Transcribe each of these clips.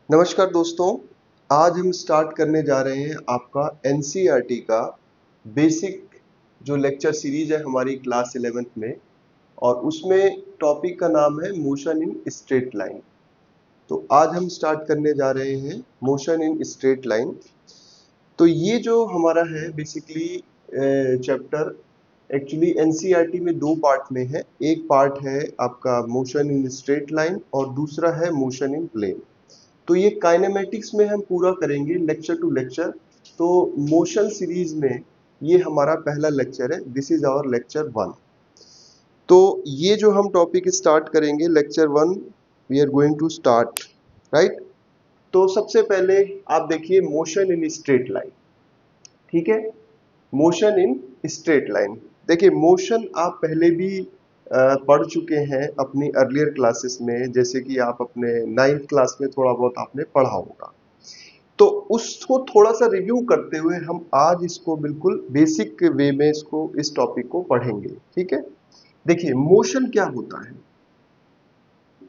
नमस्कार दोस्तों, आज हम स्टार्ट करने जा रहे हैं आपका एनसीईआरटी का बेसिक जो लेक्चर सीरीज है हमारी क्लास 11th में। और उसमें टॉपिक का नाम है मोशन इन स्ट्रेट लाइन। तो आज हम स्टार्ट करने जा रहे हैं मोशन इन स्ट्रेट लाइन। तो ये जो हमारा है बेसिकली चैप्टर एक्चुअली एनसीईआरटी में दो पार्ट में है। एक पार्ट है आपका मोशन इन स्ट्रेट लाइन और दूसरा है मोशन इन प्लेन। तो ये काइनेमेटिक्स में हम पूरा करेंगे लेक्चर टू लेक्चर। तो मोशन सीरीज में ये हमारा पहला लेक्चर है, दिस इज आवर लेक्चर 1। तो ये जो हम टॉपिक स्टार्ट करेंगे lecture 1, we are going to start, right. तो सबसे पहले आप देखिए मोशन इन स्ट्रेट लाइन, ठीक है। मोशन इन स्ट्रेट लाइन, देखिए मोशन आप पहले भी पढ़ चुके हैं अपनी अर्लियर क्लासेस में, जैसे कि आप अपने 9th क्लास में थोड़ा बहुत आपने पढ़ा होगा। तो उसको थोड़ा सा रिव्यू करते हुए हम आज इसको बिल्कुल बेसिक वे में इसको इस टॉपिक को पढ़ेंगे, ठीक है। देखिए मोशन क्या होता है,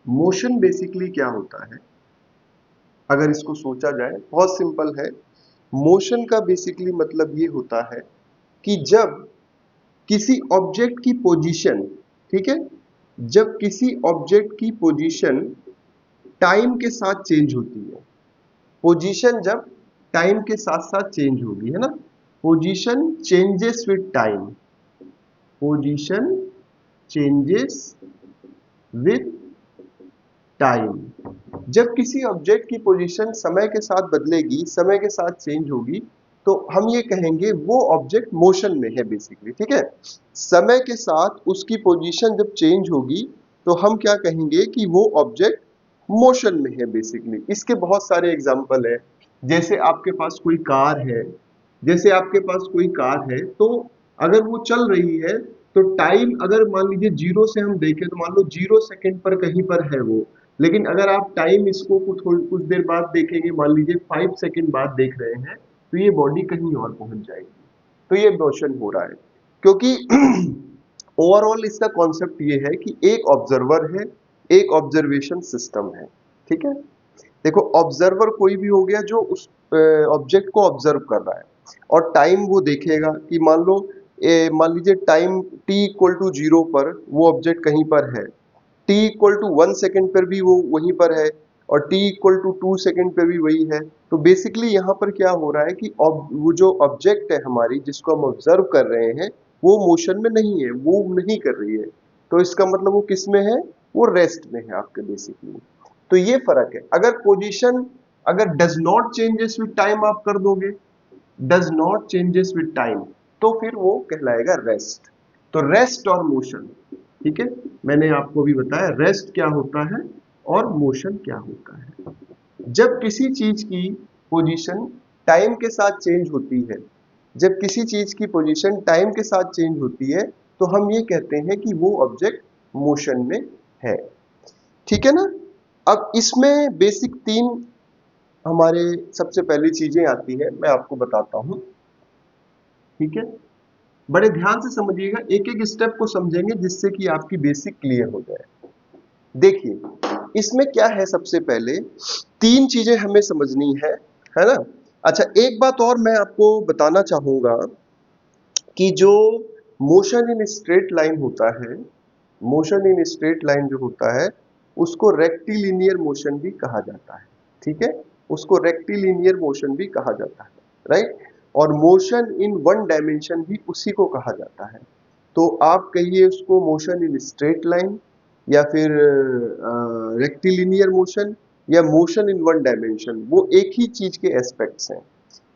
मोशन बेसिकली क्या होता है अगर इसको सोचा जाए बहुत सिंपल है। मोशन का बेसिकली मतलब ये होता है कि जब किसी ऑब्जेक्ट की पोजीशन, ठीक है, जब किसी ऑब्जेक्ट की पोजीशन टाइम के साथ चेंज होती है, पोजीशन जब टाइम के साथ साथ चेंज होगी, है ना, position changes with time, position changes with time. जब किसी ऑब्जेक्ट की पोजीशन समय के साथ बदलेगी, समय के साथ चेंज होगी, तो हम ये कहेंगे वो ऑब्जेक्ट मोशन में है बेसिकली, ठीक है। समय के साथ उसकी पोजीशन जब चेंज होगी तो हम क्या कहेंगे कि वो ऑब्जेक्ट मोशन में है बेसिकली। इसके बहुत सारे एग्जाम्पल है, जैसे आपके पास कोई कार है, जैसे आपके पास कोई कार है, तो अगर वो चल रही है तो टाइम अगर मान लीजिए 0 से हम देखें तो मान लो 0 सेकंड पर कहीं पर है वो, लेकिन अगर आप टाइम इसको कुछ देर बाद देखेंगे, मान लीजिए 5 सेकंड बाद देख रहे हैं, तो ये बॉडी कहीं और पहुंच जाएगी। तो ये मोशन हो रहा है क्योंकि ओवरऑल इसका कॉन्सेप्ट ये है कि एक ऑब्जर्वर है, एक ऑब्जर्वेशन सिस्टम है, ठीक है। देखो ऑब्जर्वर कोई भी हो गया जो उस ऑब्जेक्ट को ऑब्जर्व कर रहा है, और टाइम वो देखेगा कि मान लीजिए टाइम t इक्वल टू 0 पर वो ऑब्जेक्ट कहीं पर है, t इक्वल टू 1 सेकेंड पर भी वो वहीं पर है, और t इक्वल टू 2 सेकेंड पर भी वही है। तो बेसिकली यहाँ पर क्या हो रहा है कि वो जो ऑब्जेक्ट है हमारी जिसको हम ऑब्जर्व कर रहे हैं वो मोशन में नहीं है, वो नहीं कर रही है। तो इसका मतलब वो किस में है, वो रेस्ट में है आपके बेसिकली। तो ये फर्क है। अगर पोजीशन अगर does not changes with time आप कर दोगे, does not changes with time, तो फिर वो कहलाएगा रेस्ट। तो रेस्ट और मोशन, ठीक है, मैंने आपको भी बताया रेस्ट क्या होता है और मोशन क्या होता है। जब किसी चीज की पोजीशन टाइम के साथ चेंज होती है, जब किसी चीज की पोजीशन टाइम के साथ चेंज होती है, तो हम ये कहते हैं कि वो ऑब्जेक्ट मोशन में है, ठीक है ना। अब इसमें बेसिक 3 हमारे सबसे पहली चीजें आती है, मैं आपको बताता हूं, ठीक है। बड़े ध्यान से समझिएगा, एक एक स्टेप को समझेंगे जिससे कि आपकी बेसिक क्लियर हो जाए। देखिए इसमें क्या है, सबसे पहले 3 चीजें हमें समझनी है ना। अच्छा एक बात और मैं आपको बताना चाहूंगा कि जो मोशन इन स्ट्रेट लाइन होता है, मोशन इन स्ट्रेट लाइन जो होता है उसको रेक्टिलिनियर मोशन भी कहा जाता है, ठीक है, उसको रेक्टिलिनियर मोशन भी कहा जाता है, राइट। और मोशन इन वन डायमेंशन भी उसी को कहा जाता है। तो आप कहिए उसको मोशन इन स्ट्रेट लाइन, या फिर रेक्टिलिनियर मोशन, या मोशन इन वन डायमेंशन, वो एक ही चीज के एस्पेक्ट्स हैं।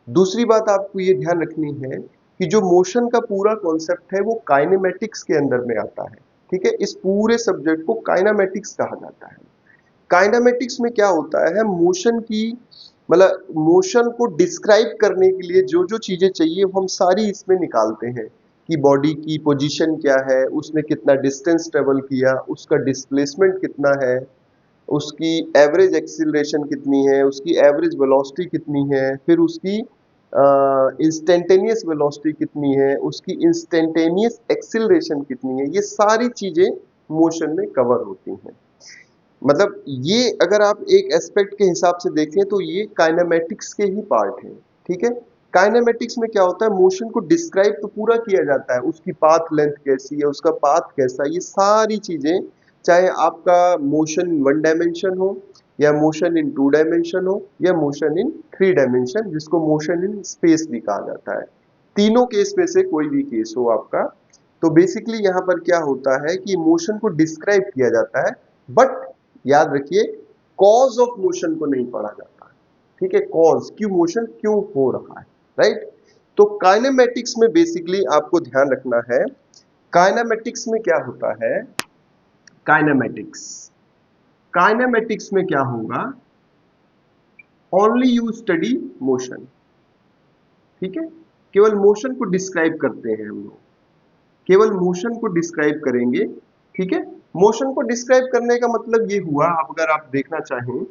दूसरी बात आपको ये ध्यान रखनी है कि जो मोशन का पूरा कॉन्सेप्ट है वो काइनेमेटिक्स के अंदर में आता है, ठीक है। इस पूरे सब्जेक्ट को काइनेमेटिक्स कहा जाता है। काइनेमेटिक्स में क्या होता है, मोशन की मतलब मोशन को डिस्क्राइब करने के लिए जो जो चीजें चाहिए वो हम सारी इसमें निकालते हैं कि बॉडी की पोजीशन क्या है, उसने कितना डिस्टेंस ट्रेवल किया, उसका डिस्प्लेसमेंट कितना है, उसकी एवरेज एक्सीलरेशन कितनी है, उसकी एवरेज वेलोसिटी कितनी है, फिर उसकी इंस्टेंटेनियस वेलोसिटी कितनी है, उसकी इंस्टेंटेनियस एक्सीलरेशन कितनी है। ये सारी चीजें मोशन में कवर होती हैं। मतलब ये अगर आप एक एस्पेक्ट के हिसाब से देखें तो ये काइनेमेटिक्स के ही पार्ट है, ठीक है। काइनेमेटिक्स में क्या होता है, मोशन को डिस्क्राइब तो पूरा किया जाता है, उसकी पाथ लेंथ कैसी है, उसका पाथ कैसा है, ये सारी चीजें, चाहे आपका मोशन वन डायमेंशन हो या मोशन इन टू डायमेंशन हो या मोशन इन थ्री डायमेंशन, जिसको मोशन इन स्पेस भी कहा जाता है, तीनों केस में से कोई भी केस हो आपका, तो बेसिकली यहाँ पर क्या होता है कि मोशन को डिस्क्राइब किया जाता है, बट याद रखिए कॉज ऑफ मोशन को नहीं पढ़ा जाता, ठीक है, कॉज क्यों मोशन क्यों हो रहा है, राइट। तो काइनेमेटिक्स में बेसिकली आपको ध्यान रखना है, काइनेमेटिक्स में क्या होता है, काइनेमेटिक्स काइनेमेटिक्स में क्या होगा, ओनली यू स्टडी मोशन, ठीक है, केवल मोशन को डिस्क्राइब करते हैं हम लोग, केवल मोशन को डिस्क्राइब करेंगे, ठीक है। मोशन को डिस्क्राइब करने का मतलब ये हुआ, अगर आप देखना चाहें,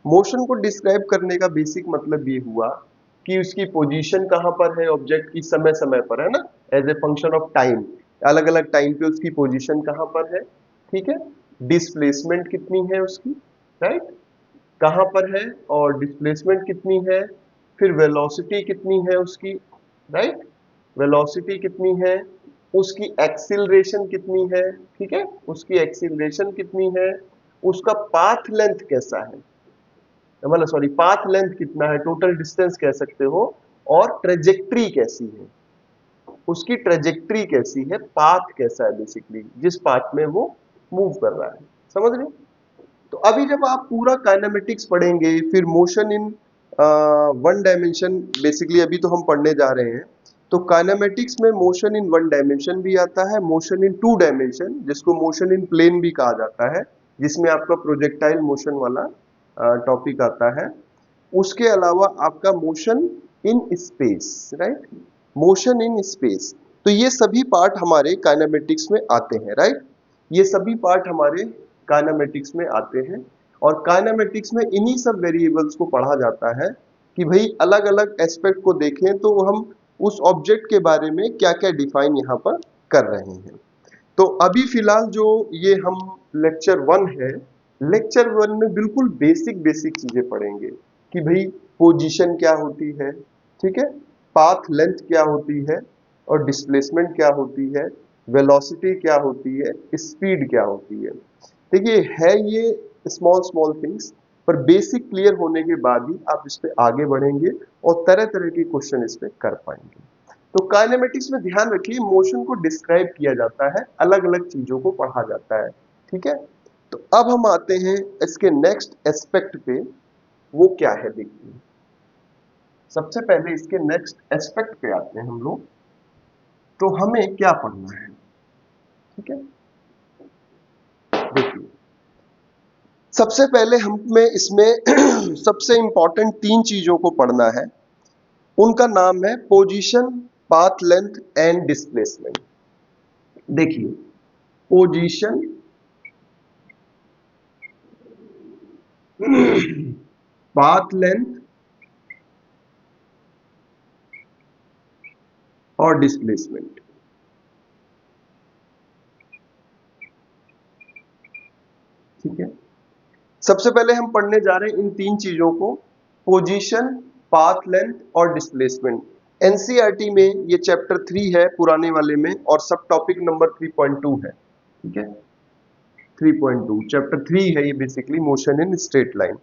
मोशन को डिस्क्राइब करने का बेसिक मतलब ये हुआ कि उसकी पोजीशन कहां पर है ऑब्जेक्ट की, समय समय पर, है ना, as a function of time, अलग अलग टाइम पे उसकी पोजीशन कहां पर है, ठीक है, डिस्प्लेसमेंट कितनी है उसकी, राइट, कहां पर है और डिस्प्लेसमेंट कितनी है, फिर वेलोसिटी कितनी है उसकी, राइट, वेलोसिटी कितनी है, उसकी एक्सीलरेशन कितनी है, ठीक है, उसकी एक्सीलरेशन कितनी है, उसका पाथ लेंथ कैसा है, मतलब सॉरी पाथ लेंथ कितना है, टोटल डिस्टेंस कह सकते हो, और ट्रेजेक्ट्री कैसी है, उसकी ट्रेजेक्ट्री कैसी है, पाथ कैसा है, बेसिकली जिस पाथ में वो मूव कर रहा है, समझ रहे। तो अभी जब आप पूरा काइनेमेटिक्स पढ़ेंगे, फिर motion in one dimension, basically अभी तो हम पढ़ने जा रहे हैं, तो काइनेमेटिक्स में मोशन इन वन डायमेंशन भी आता है, मोशन इन टू डायमेंशन जिसको मोशन इन प्लेन भी कहा जाता है, जिसमें आपका प्रोजेक्टाइल मोशन वाला टॉपिक आता है, उसके अलावा आपका motion in space, right, motion in space, तो ये सभी पार्ट हमारे काइनेमेटिक्स में आते हैं, राइट, ये सभी पार्ट हमारे काइनेमेटिक्स में आते हैं, और काइनेमेटिक्स में इन्हीं सब वेरिएबल्स को पढ़ा जाता है कि भाई अलग अलग एस्पेक्ट को देखें तो हम उस ऑब्जेक्ट के बारे में क्या क्या डिफाइन यहाँ पर कर रहे हैं। तो अभी फिलहाल जो ये हम लेक्चर 1 है, लेक्चर 1 में बिल्कुल बेसिक बेसिक चीजें पढ़ेंगे कि भाई पोजीशन क्या होती है, ठीक है, पाथ लेंथ क्या होती है, और डिस्प्लेसमेंट क्या होती है, वेलोसिटी क्या होती है, स्पीड क्या होती है। देखिए है ये स्मॉल स्मॉल थिंग्स, पर बेसिक क्लियर होने के बाद ही आप इस पे आगे बढ़ेंगे और तरह तरह के क्वेश्चन इस पे कर पाएंगे। तो काइनेमेटिक्स में ध्यान रखिए मोशन को डिस्क्राइब किया जाता है, अलग अलग चीजों को पढ़ा जाता है, ठीक है। तो अब हम आते हैं इसके नेक्स्ट एस्पेक्ट पे, वो क्या है देखिए, सबसे पहले इसके नेक्स्ट एस्पेक्ट पे आते हैं हम लोग, तो हमें क्या पढ़ना है, ठीक है। देखिए सबसे पहले हमें इसमें सबसे इंपॉर्टेंट 3 चीजों को पढ़ना है, उनका नाम है position, path length and displacement. देखिए पोजीशन, पाथ लेंथ और डिस्प्लेसमेंट, ठीक है। सबसे पहले हम पढ़ने जा रहे हैं इन 3 चीजों को, पोजीशन, पाथ लेंथ और डिस्प्लेसमेंट। एनसीईआरटी में ये चैप्टर 3 है पुराने वाले में, और सब टॉपिक नंबर 3.2 है, ठीक है, 3.2 चैप्टर 3 है ये, basically motion in straight line.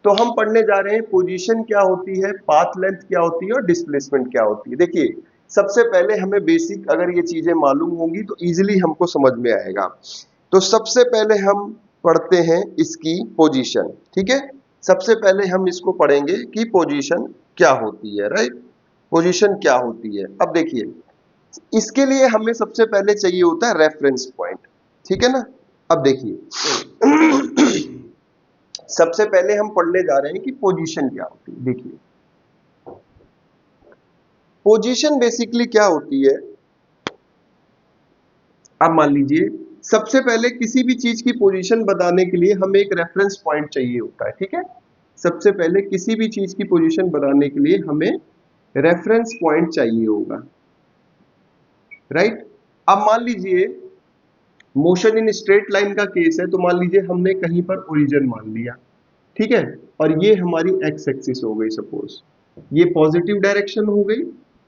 तो हम पढ़ने जा रहे हैं पोजीशन क्या होती है, पाथ लेंथ क्या होती है और डिस्प्लेसमेंट क्या होती है। देखिए सबसे पहले हमें बेसिक अगर ये चीजें मालूम होंगी तो इजीली हमको समझ में आएगा। तो सबसे पहले हम पढ़ते हैं इसकी पोजीशन, ठीक है, सबसे पहले हम इसको पढ़ेंगे कि पोजीशन क्या होती है, राइट, पोजीशन क्या होती है। अब देखिए इसके लिए हमें सबसे पहले चाहिए होता है रेफरेंस पॉइंट, ठीक है ना। अब देखिए सबसे पहले हम पढ़ने जा रहे हैं कि पोजीशन क्या होती है। देखिए पोजीशन बेसिकली क्या होती है, अब मान लीजिए सबसे पहले किसी भी चीज की पोजीशन बताने के लिए हमें एक रेफरेंस पॉइंट चाहिए होता है, ठीक है, सबसे पहले किसी भी चीज की पोजीशन बताने के लिए हमें रेफरेंस पॉइंट चाहिए होगा, राइट। अब मान लीजिए मोशन इन स्ट्रेट लाइन का केस है, तो मान लीजिए हमने कहीं पर ओरिजिन मान लिया, ठीक है, और ये हमारी एक्स एक्सिस हो गई, सपोज ये पॉजिटिव डायरेक्शन हो गई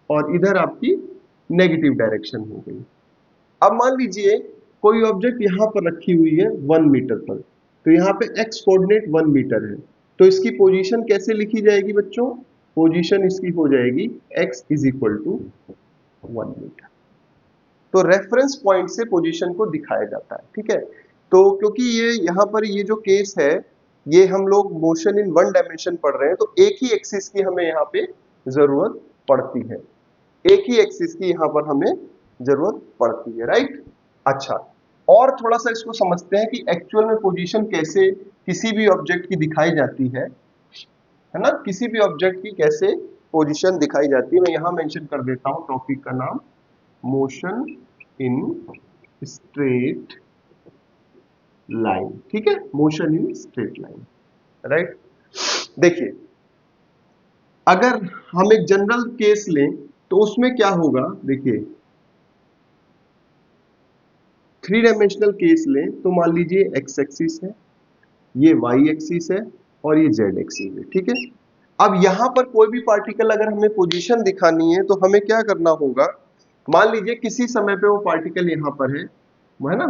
और इधर आपकी नेगेटिव डायरेक्शन हो गई। अब मान लीजिए कोई ऑब्जेक्ट यहां पर रखी हुई है 1 मीटर पर, तो यहाँ पे एक्स कोऑर्डिनेट 1 मीटर है, तो इसकी पोजीशन कैसे लिखी जाएगी बच्चों? पोजीशन इसकी हो जाएगी x is equal to 1 meter. तो रेफरेंस पॉइंट से पोजीशन को दिखाया जाता है, ठीक है। तो क्योंकि ये यहाँ पर ये जो केस है, ये हम लोग मोशन इन वन डायमेंशन पढ़ रहे हैं, तो एक ही एक्सिस की हमें यहाँ पे जरूरत पड़ती है, एक ही एक्सिस की यहाँ पर हमें जरूरत पड़ती है, राइट। अच्छा, और थोड़ा सा इसको समझते हैं कि एक्चुअल में पोजीशन कैसे किसी भी ऑब्जेक्ट की दिखाई जाती है ना, किसी भी ऑब्जेक्ट की कैसे पोजीशन दिखाई जाती है। मैं यहाँ मेंशन कर देता हूँ टॉपिक का नाम, मोशन इन स्ट्रेट लाइन, ठीक है, motion in straight line, right. देखिए, अगर हम एक जनरल केस लें तो उसमें क्या होगा, देखिए 3 डायमेंशनल केस लें तो मान लीजिए एक्स एक्सिस है, ये वाई एक्सिस है और ये जेड एक्सिस है, ठीक है। अब यहां पर कोई भी पार्टिकल अगर हमें पोजीशन दिखानी है तो हमें क्या करना होगा, मान लीजिए किसी समय पे वो पार्टिकल यहां पर है, वो है ना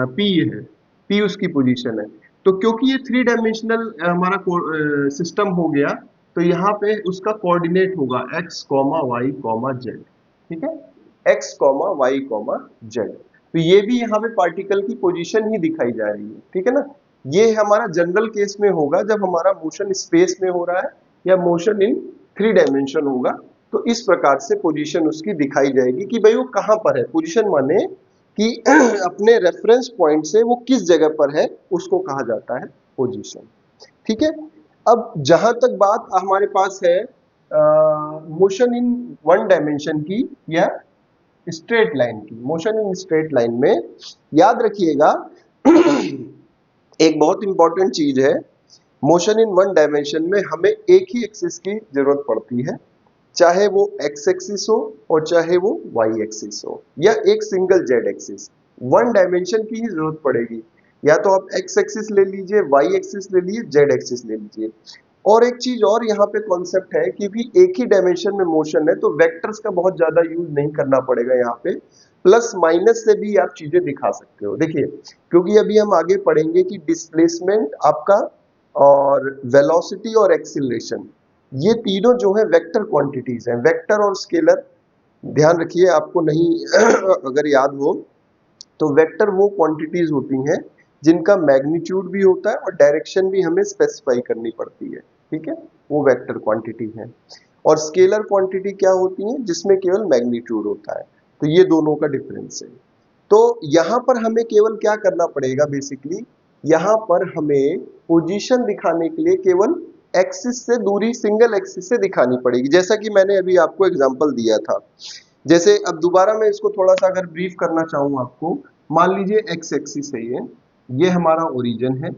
पी है, पी उसकी पोजीशन है, तो क्योंकि ये 3 डायमेंशनल हमारा सिस्टम हो गया, तो यहाँ पे उसका कोऑर्डिनेट होगा x comma y comma z, ठीक है, x comma y comma z. तो ये भी यहाँ पे पार्टिकल की पोजीशन ही दिखाई जा रही है, ठीक है ना। ये हमारा जनरल केस में होगा जब हमारा मोशन स्पेस में हो रहा है या मोशन इन 3 डायमेंशन होगा, तो इस प्रकार से पोजीशन उसकी दिखाई जाएगी कि भाई वो कहां पर है। पोजीशन माने कि अपने रेफरेंस पॉइंट से वो किस जगह पर है, उसको कहा जाता है पोजीशन, ठीक है। अब जहां तक बात हमारे पास है मोशन इन 1 डायमेंशन की या स्ट्रेट लाइन की, मोशन इन स्ट्रेट लाइन में याद रखिएगा एक बहुत इंपॉर्टेंट चीज है, मोशन इन 1 डायमेंशन में हमें एक ही एक्सिस की जरूरत पड़ती है, चाहे वो एक्स एक्सिस हो और चाहे वो वाई एक्सिस हो या एक सिंगल जेड एक्सिस, 1 डायमेंशन की ही जरूरत पड़ेगी। या तो आप एक्स एक्सिस ले लीजिए, वाई एक्सिस ले लीजिए, जेड एक्सिस ले लीजिए। और एक चीज और यहाँ पे कॉन्सेप्ट है कि भी एक ही डायमेंशन में मोशन है तो वेक्टर्स का बहुत ज्यादा यूज नहीं करना पड़ेगा, यहाँ पे प्लस माइनस से भी आप चीजें दिखा सकते हो। देखिए, क्योंकि अभी हम आगे पढ़ेंगे कि डिस्प्लेसमेंट आपका और वेलोसिटी और एक्सीलरेशन, ये तीनों जो है वेक्टर क्वांटिटीज हैं, वेक्टर और स्केलर। ध्यान रखिए, आपको नहीं अगर याद हो तो वेक्टर वो क्वांटिटीज होती हैं जिनका मैग्नीट्यूड भी होता है और डायरेक्शन भी हमें स्पेसिफाई करनी पड़ती है, ठीक है, वो वेक्टर क्वांटिटी है। और स्केलर क्वांटिटी क्या होती है, जिसमें केवल मैग्नीट्यूड होता है। तो ये दोनों का डिफरेंस है। तो यहां पर हमें केवल क्या करना पड़ेगा, बेसिकली यहां पर हमें पोजीशन दिखाने के लिए केवल एक्सिस से दूरी सिंगल एक्सिस से दिखानी पड़ेगी, जैसा कि मैंने अभी आपको एग्जांपल दिया था। जैसे अब दोबारा मैं इसको थोड़ा सा अगर ब्रीफ करना चाहूँ आपको, मान लीजिए एक्स एक्सिस है, ये हमारा ओरिजिन है,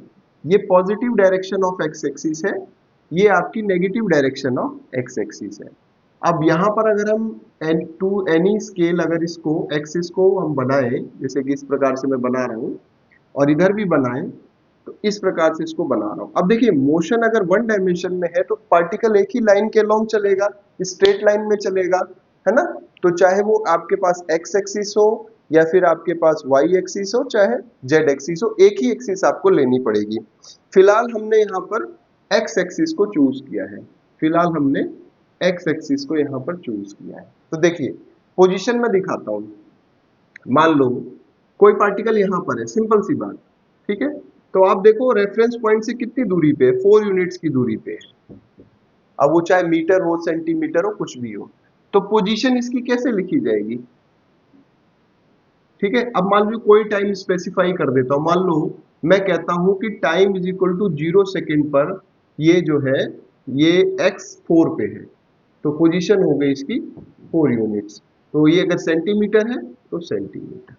ये positive direction of x axis है, ये आपकी negative direction of x axis है। अब यहाँ पर अगर हम टू एनी स्केल अगर इसको एक्सिस को हम बनाए, जैसे कि इस प्रकार से मैं बना रहा हूँ और इधर भी बनाए, तो इस प्रकार से इसको बना रहा हूँ। अब देखिए, मोशन अगर 1 डायमेंशन में है तो पार्टिकल एक ही लाइन के लॉन्ग चलेगा, स्ट्रेट लाइन में चलेगा, है ना। तो चाहे वो आपके पास एक्स एक्सिस हो या फिर आपके पास वाई एक्सिस हो, चाहे जेड एक्सिस हो, एक ही एक्सिस आपको लेनी पड़ेगी। फिलहाल हमने यहाँ पर एक्स एक्सिस को चूज किया है, फिलहाल हमने एक्स एक्सिस को यहाँ पर चूज किया है। तो देखिए, पोजीशन में दिखाता हूँ। मान लो कोई पार्टिकल यहाँ पर है, सिंपल सी बात, ठीक है। तो आप देखो रेफरेंस पॉइंट से कितनी दूरी पे, 4 यूनिट्स की दूरी पे है। अब वो चाहे मीटर हो, सेंटीमीटर हो, कुछ भी हो, तो पोजीशन इसकी कैसे लिखी जाएगी, ठीक है। अब मान लो कोई टाइम स्पेसिफाई कर देता हूं, मान लो मैं कहता हूं कि time is equal to 0 second पर ये जो है ये x4 पे है, तो पोजीशन हो गई इसकी 4 यूनिट्स। तो ये अगर सेंटीमीटर है तो सेंटीमीटर,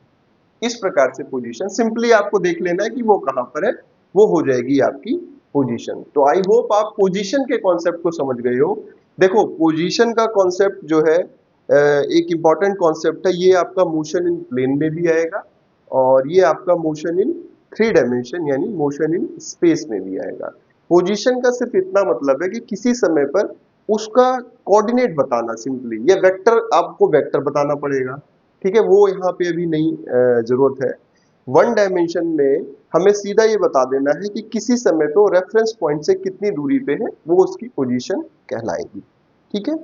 इस प्रकार से पोजीशन सिंपली आपको देख लेना है कि वो कहां पर है, वो हो जाएगी आपकी पोजीशन। तो आई होप आप पोजीशन के कॉन्सेप्ट को समझ गए हो। देखो, पोजीशन का कॉन्सेप्ट जो है एक इंपॉर्टेंट कॉन्सेप्ट है, ये आपका मोशन इन प्लेन में भी आएगा और ये आपका मोशन इन 3 डायमेंशन यानी मोशन इन स्पेस में भी आएगा। पोजीशन का सिर्फ इतना मतलब है कि किसी समय पर उसका कोऑर्डिनेट बताना सिंपली, या वेक्टर, आपको वेक्टर बताना पड़ेगा, ठीक है, वो यहाँ पे अभी नहीं जरूरत है। 1 डायमेंशन में हमें सीधा ये बता देना है कि किसी समय तो रेफरेंस पॉइंट से कितनी दूरी पे है, वो उसकी पोजीशन कहलाएगी, ठीक है।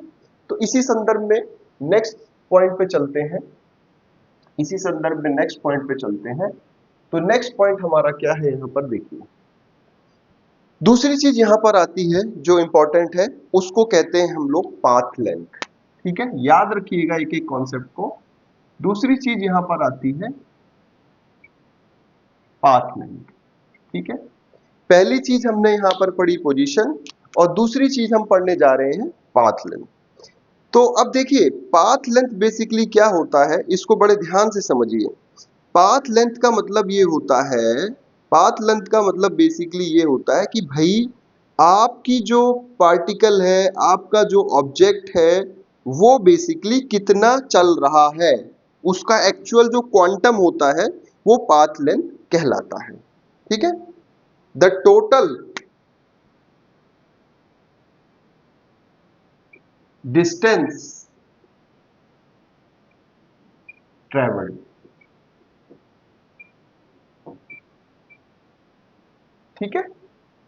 तो इसी संदर्भ में नेक्स्ट पॉइंट पे चलते हैं, इसी संदर्भ में नेक्स्ट पॉइंट पे चलते हैं। तो नेक्स्ट पॉइंट हमारा क्या है यहाँ पर देखिए, दूसरी चीज यहां पर आती है जो इंपॉर्टेंट है, उसको कहते हैं हम लोग पाथ लेंथ, ठीक है, याद रखिएगा एक एक कॉन्सेप्ट को। दूसरी चीज यहां पर आती है पाथ लेंथ, ठीक है। पहली चीज हमने यहां पर पढ़ी पोजीशन, और दूसरी चीज हम पढ़ने जा रहे हैं पाथ लेंथ। तो अब देखिए पाथ लेंथ बेसिकली क्या होता है, इसको बड़े ध्यान से समझिए। पाथ लेंथ का मतलब ये होता है, पाथ लेंथ का मतलब बेसिकली ये होता है कि भाई आपकी जो पार्टिकल है, आपका जो ऑब्जेक्ट है, वो बेसिकली कितना चल रहा है, उसका एक्चुअल जो क्वांटम होता है वो पाथ लेंथ कहलाता है, ठीक है। द टोटल डिस्टेंस ट्रेवल्ड, ठीक है,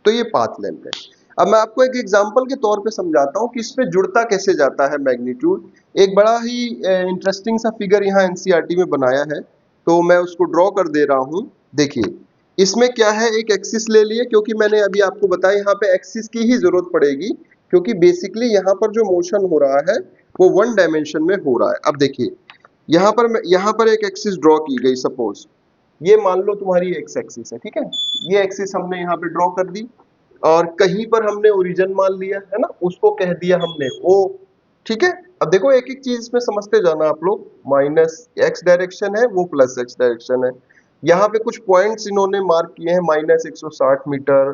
तो ये पाथ लेंथ है। अब मैं आपको एक एग्जांपल के तौर पे समझाता हूं कि इसमें जुड़ता कैसे जाता है मैग्नीट्यूड। एक बड़ा ही इंटरेस्टिंग सा फिगर यहाँ एनसीईआरटी में बनाया है, तो मैं उसको ड्रॉ कर दे रहा हूं। देखिए इसमें क्या है, एक एक्सिस ले लिए, क्योंकि मैंने अभी आपको बताया यहाँ पे एक्सिस की ही जरूरत पड़ेगी, क्योंकि बेसिकली यहाँ पर जो मोशन हो रहा है वो 1 डायमेंशन में हो रहा है। अब देखिए यहाँ पर एक एक्सिस ड्रॉ की गई, सपोज ये मान लो तुम्हारी एक्स एक्सिस है, ठीक है, ये एक्सिस हमने यहाँ पे ड्रॉ कर दी, और कहीं पर हमने ओरिजिन मान लिया है ना, उसको कह दिया हमने ओ, ठीक है। अब देखो एक एक चीज इसमें समझते जाना आप लोग, माइनस एक्स डायरेक्शन है, वो प्लस एक्स डायरेक्शन है। यहाँ पे कुछ पॉइंट्स इन्होंने मार्क किए हैं, माइनस 160 मीटर,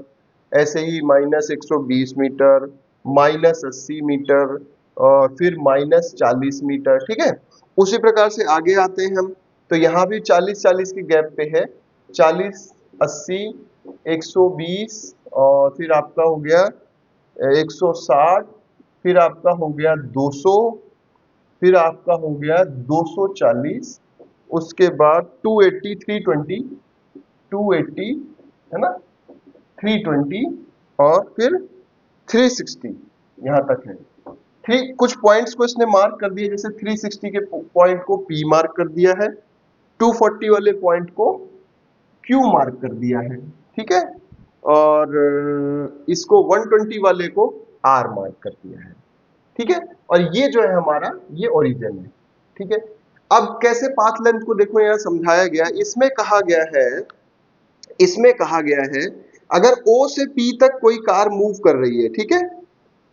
ऐसे ही माइनस 120 मीटर, माइनस 80 मीटर, और फिर माइनस 40 मीटर, ठीक है। उसी प्रकार से आगे आते हैं हम, तो यहाँ भी 40-40 के गैप पे है, 40, 80, 120, और फिर आपका हो गया 160, फिर आपका हो गया 200, फिर आपका हो गया 240, उसके बाद 280, 320, 280 है ना, 320, और फिर 360 यहाँ तक है। कुछ पॉइंट्स को इसने मार्क कर दिया, जैसे 360 के पॉइंट को P मार्क कर दिया है, 240 वाले पॉइंट को Q मार्क कर दिया है, ठीक है, और इसको 120 वाले को R मार्क कर दिया है, ठीक है। और ये जो है हमारा ये ओरिजिन है, ठीक है। अब कैसे पाथ लेंथ को देखो यहाँ समझाया गया, इसमें कहा गया है अगर O से P तक कोई कार मूव कर रही है, ठीक है,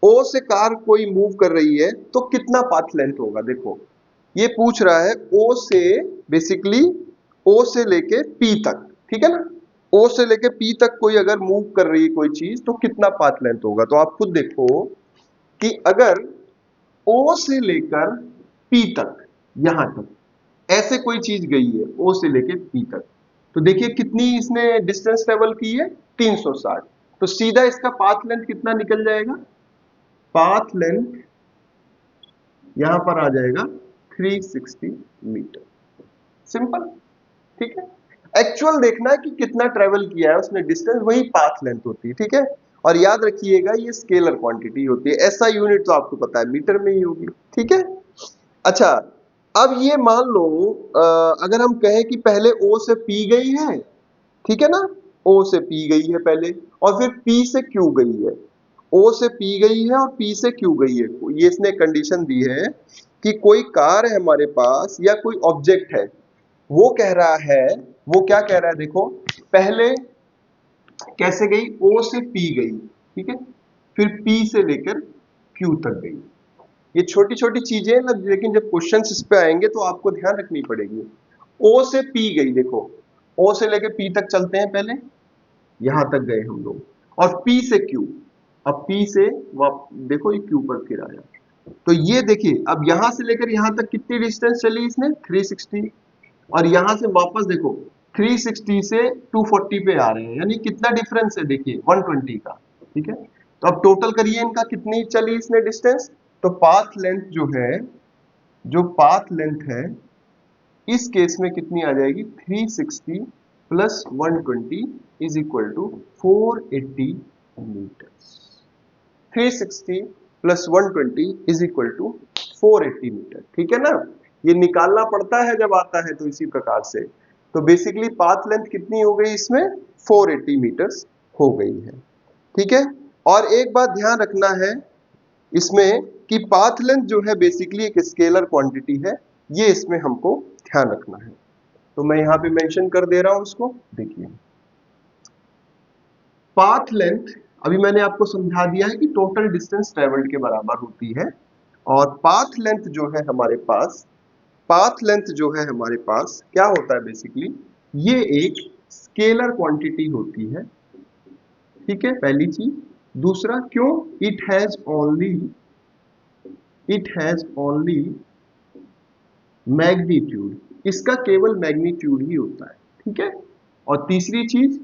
O से कार कोई मूव कर रही है तो कितना पाथ लेंथ होगा। देखो ये पूछ रहा है O से, बेसिकली O से लेके P तक, ठीक है ना, O से लेके P तक कोई अगर मूव कर रही है कोई चीज तो कितना पाथ लेंथ होगा। तो आप खुद देखो कि अगर O से लेकर P तक, यहां तक ऐसे कोई चीज गई है O से लेके P तक, तो देखिए कितनी इसने डिस्टेंस ट्रेवल की है, 360। तो सीधा इसका पाथ लेंथ कितना निकल जाएगा, पाथ लेंथ यहां पर आ जाएगा 360 मीटर, सिंपल, ठीक है। एक्चुअल देखना है कि कितना ट्रेवल किया है उसने डिस्टेंस, वही पाथ लेंथ होती है, ठीक है। और याद रखिएगा ये स्केलर क्वांटिटी होती है, ऐसा यूनिट तो आपको पता है मीटर में ही होगी, ठीक है। अच्छा अब ये मान लो अगर हम कहें कि पहले O से P गई है, ठीक है ना, O से P गई है पहले, और फिर P से Q गई है, O से P गई है और P से Q गई है। ये इसने कंडीशन दी है कि कोई कार है हमारे पास या कोई ऑब्जेक्ट है, वो कह रहा है, वो क्या कह रहा है, देखो पहले कैसे गई, O से P गई, ठीक है, फिर P से लेकर Q तक गई। ये छोटी छोटी चीजें, लेकिन जब क्वेश्चंस इस पे आएंगे तो आपको ध्यान रखनी पड़ेगी। O से P गई, देखो O से लेकर P तक चलते हैं, पहले यहां तक गए हम लोग, और P से Q, अब P से देखो ये Q पर फिर आया, तो ये देखिए अब यहां से लेकर यहां तक कितनी डिस्टेंस चली इसने, 360। और यहां से वापस देखो 360 से 240 पे आ रहे हैं, यानी कितना डिफरेंस है देखिए 120 का। ठीक है, तो अब टोटल करिए इनका कितनी चली इसने डिस्टेंस। तो पाथ लेंथ जो है, जो पाथ लेंथ है इस केस में कितनी आ जाएगी, 360 plus 120 is equal to 480 meter. 360 plus 120 is equal to 480 meter. ठीक है ना, ये निकालना पड़ता है जब आता है तो इसी प्रकार से। तो बेसिकली पाथ लेंथ कितनी हो गई इसमें, 480 मीटर्स हो गई है। ठीक है, और एक बात ध्यान रखना है इसमें कि पाथ लेंथ जो है बेसिकली एक स्केलर क्वांटिटी है, ये इसमें हमको ध्यान रखना है। तो मैं यहां पे मेंशन कर दे रहा हूं उसको, देखिए पाथ लेंथ अभी मैंने आपको समझा दिया है कि टोटल डिस्टेंस ट्रेवल्ड के बराबर होती है। और पाथ लेंथ जो है हमारे पास, पाथ लेंथ जो है हमारे पास क्या होता है बेसिकली, ये एक स्केलर क्वांटिटी होती है। ठीक है, पहली चीज। दूसरा, क्यों, इट हैज ओनली मैग्नीट्यूड, इसका केवल मैग्नीट्यूड ही होता है। ठीक है, और तीसरी चीज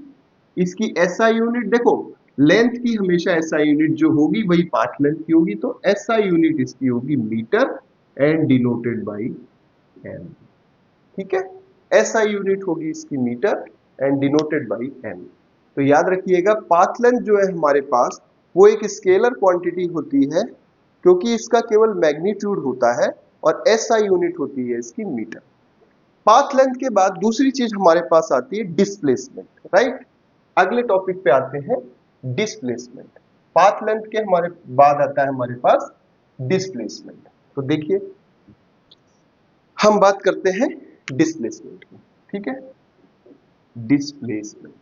इसकी एसआई यूनिट देखो, लेंथ की हमेशा एसआई यूनिट जो होगी वही पाथ लेंथ की होगी, तो एसआई यूनिट इसकी होगी meter and denoted by m. ठीक है, एसआई यूनिट होगी इसकी meter and denoted by m. तो याद रखिएगा पाथ लेंथ जो है हमारे पास वो एक स्केलर क्वांटिटी होती है क्योंकि इसका केवल मैग्नीट्यूड होता है, और एसआई यूनिट होती है इसकी मीटर। पाथ लेंथ के बाद दूसरी चीज हमारे पास आती है डिस्प्लेसमेंट, राइट। अगले टॉपिक पे आते हैं डिस्प्लेसमेंट। पाथ लेंथ के हमारे बाद आता है हमारे पास डिस्प्लेसमेंट। तो देखिए हम बात करते हैं डिस्प्लेसमेंट की। ठीक है, डिस्प्लेसमेंट।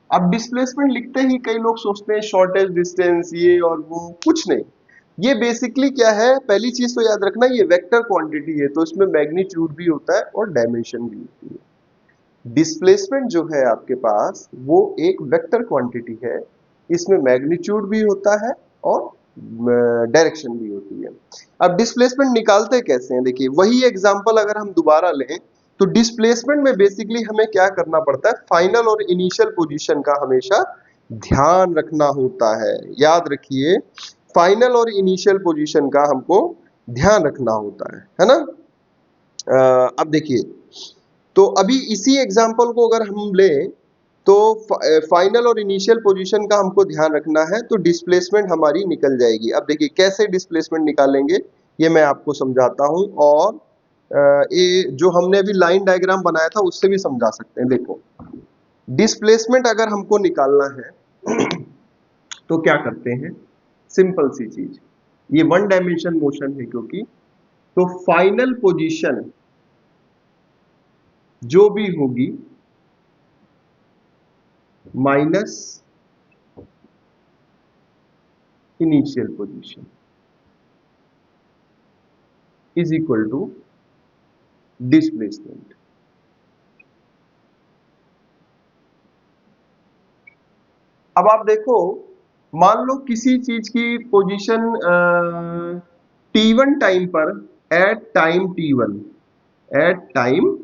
अब डिस्प्लेसमेंट लिखते ही कई लोग सोचते हैं शॉर्टेज डिस्टेंस ये और वो, कुछ नहीं। ये बेसिकली क्या है, पहली चीज तो याद रखना ये वेक्टर क्वांटिटी है, तो इसमें मैग्नीट्यूड भी होता है और डायमेंशन भी होती है। डिस्प्लेसमेंट जो है आपके पास वो एक वेक्टर क्वांटिटी है, इसमें मैग्नीट्यूड भी होता है और डायरेक्शन भी होती है। अब डिस्प्लेसमेंट निकालते कैसे हैं, देखिए वही एग्जांपल अगर हम दोबारा लें तो डिस्प्लेसमेंट में बेसिकली हमें क्या करना पड़ता है, फाइनल और इनिशियल पोजीशन का हमेशा ध्यान रखना होता है। याद रखिए फाइनल और इनिशियल पोजीशन का हमको ध्यान रखना होता है ना। अब देखिए, तो अभी इसी एग्जांपल को अगर हम लें तो फाइनल और इनिशियल पोजीशन का हमको ध्यान रखना है, तो डिस्प्लेसमेंट हमारी निकल जाएगी। अब देखिए कैसे डिस्प्लेसमेंट निकालेंगे ये मैं आपको समझाता हूं, और ये जो हमने अभी लाइन डायग्राम बनाया था उससे भी समझा सकते हैं। देखो डिस्प्लेसमेंट अगर हमको निकालना है तो क्या करते हैं, सिंपल सी चीज, ये वन डायमेंशन मोशन है क्योंकि, तो फाइनल पोजीशन जो भी होगी minus initial position is equal to displacement. अब आप देखो, मान लो किसी चीज की पोजीशन t1 टाइम पर, at time t1, at time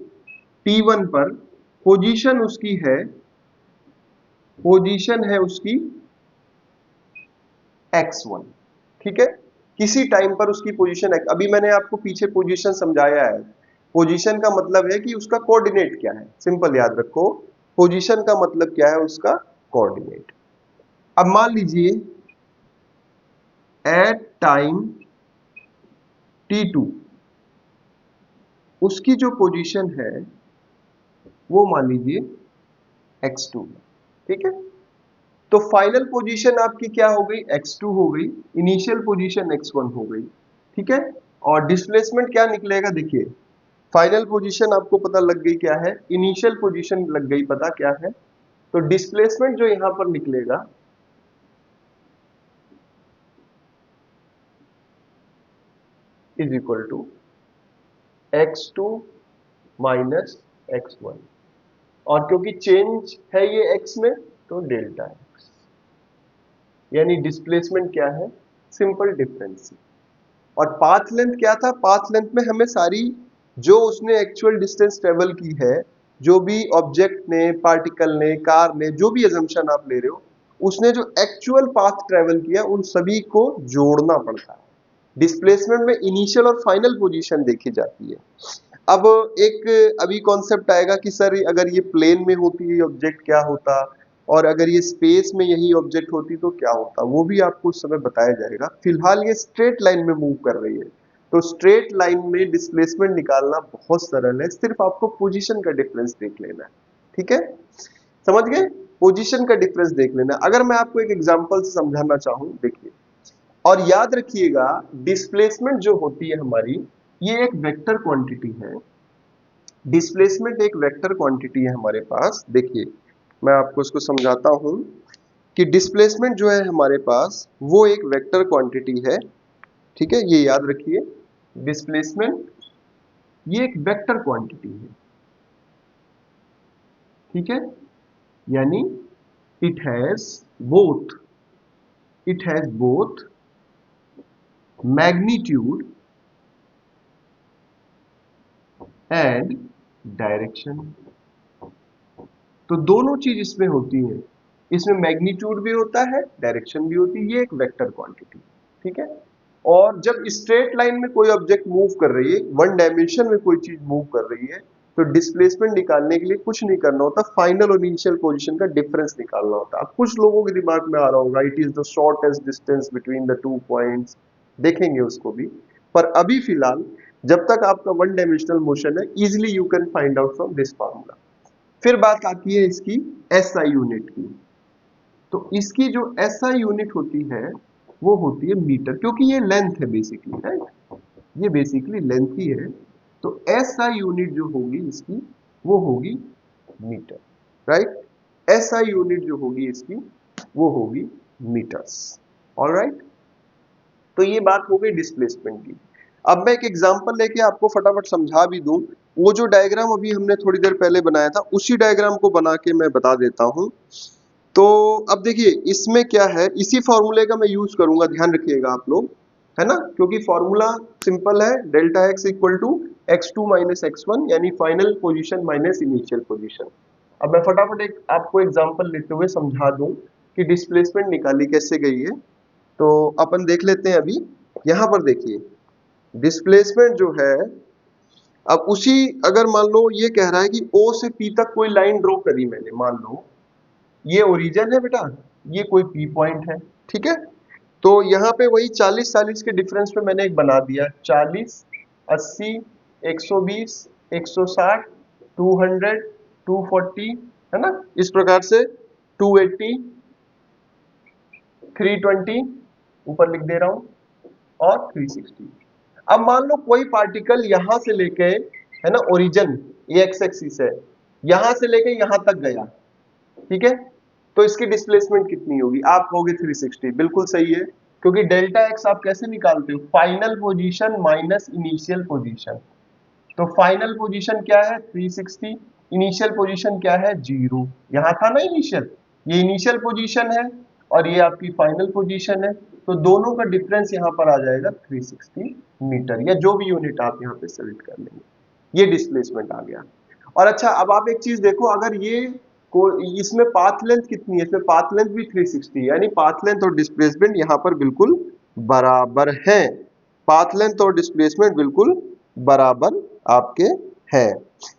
t1 पर पोजीशन उसकी है, पोजीशन है उसकी x1। ठीक है, किसी टाइम पर उसकी पोजीशन x, अभी मैंने आपको पीछे पोजीशन समझाया है। पोजीशन का मतलब है कि उसका कोऑर्डिनेट क्या है, सिंपल याद रखो, पोजीशन का मतलब क्या है, उसका कोऑर्डिनेट। अब मान लीजिए एट टाइम t2 उसकी जो पोजीशन है वो मान लीजिए x2 है। ठीक है, तो फाइनल पोजीशन आपकी क्या हो गई, x2 हो गई, इनिशियल पोजीशन x1 हो गई। ठीक है, और डिस्प्लेसमेंट क्या निकलेगा, देखिए फाइनल पोजीशन आपको पता लग गई क्या है, इनिशियल पोजीशन लग गई पता क्या है, तो डिस्प्लेसमेंट जो यहां पर निकलेगा is equal to x2 minus x1, और क्योंकि चेंज है ये x में तो डेल्टा x, यानी डिस्प्लेसमेंट क्या है, सिंपल डिफरेंस। और पाथ लेंथ क्या था, पाथ लेंथ में हमें सारी जो उसने एक्चुअल डिस्टेंस ट्रेवल की है, जो भी ऑब्जेक्ट ने, पार्टिकल ने, कार ने, जो भी अजम्पशन आप ले रहे हो, उसने जो एक्चुअल पाथ ट्रेवल किया उन सभी को जोड़ना पड़ता है। डिस्प्लेसमेंट में इनिशियल और फाइनल पोजीशन देखी जाती है। अब एक अभी कॉन्सेप्ट आएगा कि सर अगर ये प्लेन में होती है ऑब्जेक्ट क्या होता, और अगर ये स्पेस में यही ऑब्जेक्ट होती तो क्या होता, वो भी आपको उस समय बताया जाएगा। फिलहाल ये स्ट्रेट लाइन में मूव कर रही है, तो स्ट्रेट लाइन में डिस्प्लेसमेंट निकालना बहुत सरल है, सिर्फ आपको पोजीशन का डिफरेंस देख लेना है। ठीक है, समझ गए, पोजीशन का डिफरेंस देख लेना। अगर मैं आपको एक एग्जांपल से समझाना चाहूं, देखिए, और याद रखिएगा डिस्प्लेसमेंट जो होती है हमारी, ये एक वेक्टर क्वांटिटी है। डिस्प्लेसमेंट एक वेक्टर क्वांटिटी है हमारे पास। देखिए मैं आपको इसको समझाता हूं कि डिस्प्लेसमेंट जो है हमारे पास वो एक वेक्टर क्वांटिटी है। ठीक है, ये याद रखिए, डिस्प्लेसमेंट ये एक वेक्टर क्वांटिटी है। ठीक है, यानी it has both magnitude and direction. तो दोनों चीज इसमें होती है, इसमें मैग्नीट्यूड भी होता है, डायरेक्शन भी होती है, ये एक वेक्टर क्वांटिटी। ठीक है, और जब स्ट्रेट लाइन में कोई ऑब्जेक्ट मूव कर रही है, वन डायमेंशन में कोई चीज मूव कर रही है, तो डिस्प्लेसमेंट निकालने के लिए कुछ नहीं करना होता, फाइनल और इनिशियल पोजीशन का डिफरेंस निकालना होता है। अब कुछ लोगों के दिमाग में आ रहा होगा it is the shortest distance between the two points, देखेंगे उसको भी, पर अभी फिलहाल जब तक आपका वन डायमेंशनल मोशन है, easily you can find out from this formula. फिर बात आती है इसकी एसआई यूनिट की। तो इसकी जो एसआई यूनिट होती है वो होती है मीटर, क्योंकि ये लेंथ है बेसिकली, राइट, ये बेसिकली लेंथ ही है। तो एसआई यूनिट जो होगी इसकी वो होगी मीटर, राइट। एसआई यूनिट जो होगी इसकी वो होगी मीटर्स। ऑलराइट, तो ये बात हो गई डिस्प्लेसमेंट की। अब मैं एक एग्जांपल लेके आपको फटाफट समझा भी दूं। वो जो डायग्राम अभी हमने थोड़ी देर पहले बनाया था, उसी डायग्राम को बना के मैं बता देता हूं। तो अब देखिए इसमें क्या है, इसी फॉर्मूले का मैं यूज करूंगा, ध्यान रखिएगा आप लोग, है ना, क्योंकि फॉर्मूला सिंपल है, delta x equal to x2 minus x1, यानी final position minus initial position. अब मैं फटाफट एक आपको एग्जांपल लेते हुए समझा दूं कि डिस्प्लेसमेंट निकाली कैसे गई है। तो अपन देख लेते हैं अभी। यहां पर देखिए डिस्प्लेसमेंट जो है, अब उसी, अगर मान लो ये कह रहा है कि O से P तक कोई लाइन ड्रॉ करी मैंने, मान लो ये ओरिजिन है बेटा, ये कोई P पॉइंट है। ठीक है, तो यहाँ पे वही 40-40 के डिफरेंस पे मैंने एक बना दिया, 40, 80, 120, 160, 200, 240, है ना, इस प्रकार से 280, 320 ऊपर लिख दे रहा हूं, और 360। अब मान लो कोई पार्टिकल यहां से लेके, है ना, ओरिजिन ये एक्स एक्सिस है, यहां से लेके यहां तक गया। ठीक है, तो इसकी डिस्प्लेसमेंट कितनी होगी, आप कहोगे 360, बिल्कुल सही है, क्योंकि डेल्टा एक्स आप कैसे निकालते हो, final position minus initial position. तो फाइनल पोजीशन क्या है 360, इनिशियल पोजीशन क्या है 0, यहां था ना इनिशियल, ये इनिशियल पोजीशन है और ये आपकी फाइनल पोजीशन है, तो दोनों का डिफरेंस यहां पर आ जाएगा 360 मीटर, या जो भी यूनिट आप यहां पे सेलेक्ट कर लेंगे, ये डिस्प्लेसमेंट आ गया। और अच्छा अब आप एक चीज देखो, अगर ये इसमें पाथ लेंथ कितनी है, इसमें पाथ लेंथ भी 360 है, यानी पाथ लेंथ और डिस्प्लेसमेंट यहां पर बिल्कुल बराबर है, पाथ लेंथ और डिस्प्लेसमेंट बिल्कुल बराबर आपके हैं।